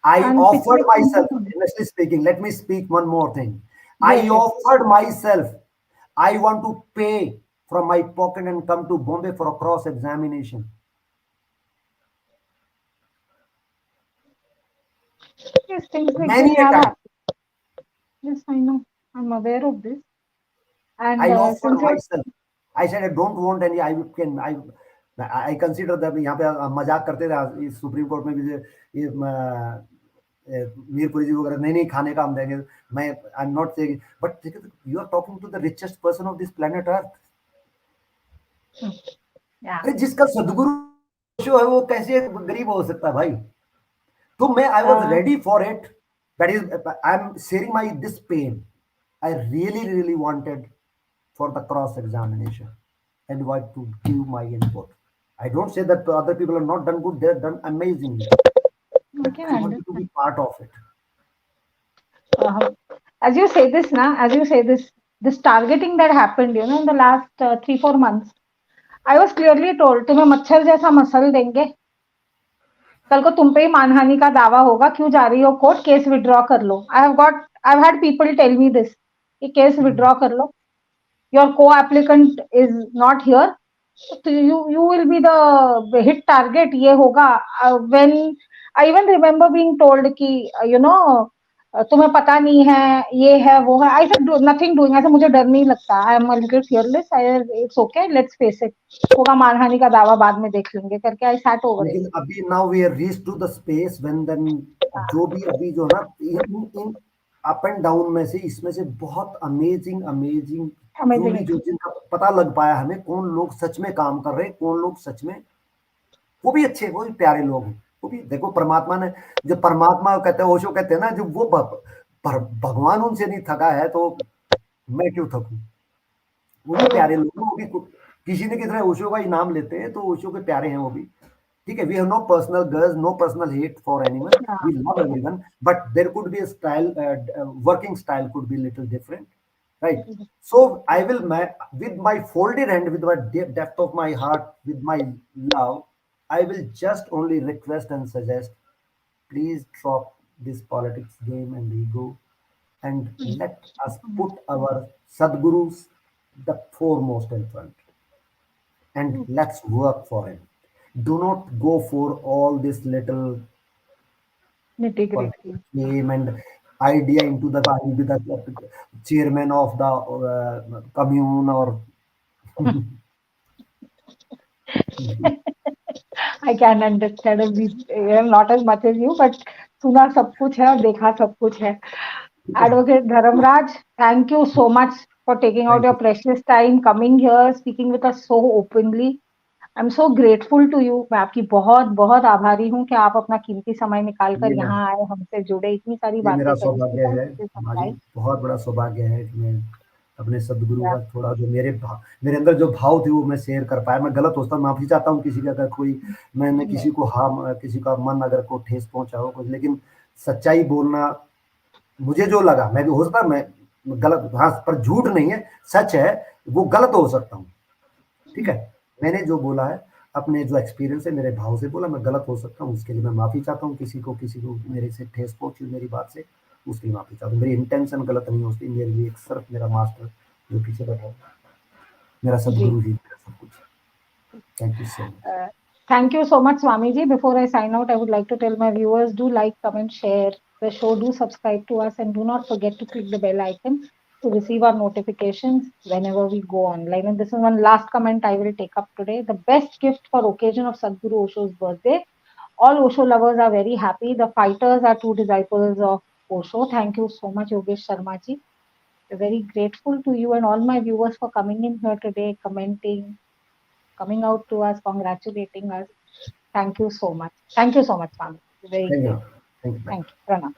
I
And
offered
पिछले
myself,
15
honestly speaking, let me speak one more thing. I
yes, yes,
offered myself, I want to pay from my pocket and come to Bombay for a cross examination.
yes, things like this
Many a
have
time.
happened. Yes, I know. I'm aware of this. And
I offered
since you're
myself. I said I don't want any. I consider that यहाँ पे मजाक करते थे इस supreme court में भी ये मीरपुरी जी वगैरह नहीं खाने का हम देंगे मैं I am not saying but you are talking to the richest person of this planet earth
yeah,
अरे जिसका सदगुरु ओशो है वो कैसे गरीब हो सकता है भाई तो मैं I was
uh,
ready for it that is I am sharing my this pain I really wanted for the cross examination and want to give my input. I don't say that other people are not done good, they're done amazingly,
I
but
can
I wanted to be
understand.
part of it.
Uh, as you say this now, as you say this targeting that happened, in the last 3-4 months, I was clearly told तुम्हें मच्छर जैसा muscle देंगे कल को तुम पे ही मानहानि का दावा होगा क्यों जा रही हो कोर्ट केस विड्रॉ कर लो I have had people tell me this कि केस विड्रॉ कर लो your co applicant is not here तो you will be the hit target ये होगा when I even remember being told कि तुम्हें पता नहीं है ये है वो है आई सेड नथिंग डूइंग ऐसा मुझे डर नहीं लगता I am a little fearless it's okay let's face it होगा मानहानि का दावा बाद में देख लेंगे करके आई सैट ओवर इट
लेकिन अभी now we are reach to the space when then जो भी अभी जो ना इन अप एंड डाउन में से इसमें से बहुत अमेजिंग अमेजिंग जो
अमेजिंग
भी जो जिनका पता लग पाया हमें कौन लोग सच में काम कर रहे हैं कौन लोग सच में वो भी अच्छे वो भी प्यारे लोग हैं वो भी देखो परमात्मा ने जो परमात्मा कहते हैं ओशो कहते हैं ना जो वो भगवान उनसे नहीं थका है तो मैं क्यों थकूं वो भी प्यारे लोग हैं वो भी किसी ने किसी ओशो का ही नाम लेते हैं तो ओशो के प्यारे हैं वो भी ठीक है we have no personal girls no personal hate for anyone we love everyone but there could be a style working style could be little different right so I will with my folded hand with my depth of my heart with my love I will just only request and suggest please drop this politics game and ego and let us put our sadgurus the foremost in front and let's work for it do not go for all this little
nitty gritty
politics game and idea into the I will be the chairman of the commune or
I can understand not as much as you but सुना सब कुछ है और देखा सब कुछ है Advocate Dharamraj, thank you so much for taking out
thank
your
you
precious time, coming here, speaking with us so openly. I'm so grateful to you. मैं आपकी बहुत बहुत आभारी हूँ कि आप अपना कीमती समय निकाल कर
ये मैं
यहाँ आए हमसे जुड़े इतनी सारी
ये
बातें
मेरा
करी
सौभाग्य है हमारी बहुत बड़ा सौभाग्य है कि मैं अपने सदगुरु का थोड़ा जो मेरे अंदर जो भाव थे वो मैं शेयर कर पाया मैं गलत होता माफी चाहता हूँ किसी का अगर कोई मैंने किसी को किसी का मन अगर को ठेस पहुंचा हो कुछ लेकिन सच्चाई बोलना मुझे जो लगा मैं भी हो सकता मैं गलत हाँ पर झूठ नहीं है सच है वो गलत हो सकता हूँ ठीक है मैंने जो बोला है अपने जो एक्सपीरियंस है मेरे भाव से बोला मैं गलत हो सकता हूँ उसके लिए मैं माफी चाहता हूँ किसी को मेरे से ठेस पहुंची मेरी बात से उसकी माफी चाहता हूँ मेरी इंटेंशन गलत नहीं होती मेरे लिए सिर्फ मेरा मास्टर जो पीछे बैठा मेरा सदगुरु ही मेरा सब कुछ thank you so much
Thank you so much, Swamiji. Before I sign out, I would like to tell my viewers, do like, comment, share the show, do subscribe to us, and do not forget to click the bell icon to receive our notifications whenever we go online. And this is one last comment I will take up today. The best gift for occasion of Sadhguru Osho's birthday. All Osho lovers are very happy. The fighters are two disciples of Osho. Thank you so much, Yogesh Sharma ji. We're very grateful to you and all my viewers for coming in here today, commenting, coming out to us, congratulating us. Thank you so much. Thank you so much, Swami. Very
thank
great.
You thank you
Thank you. Pranam.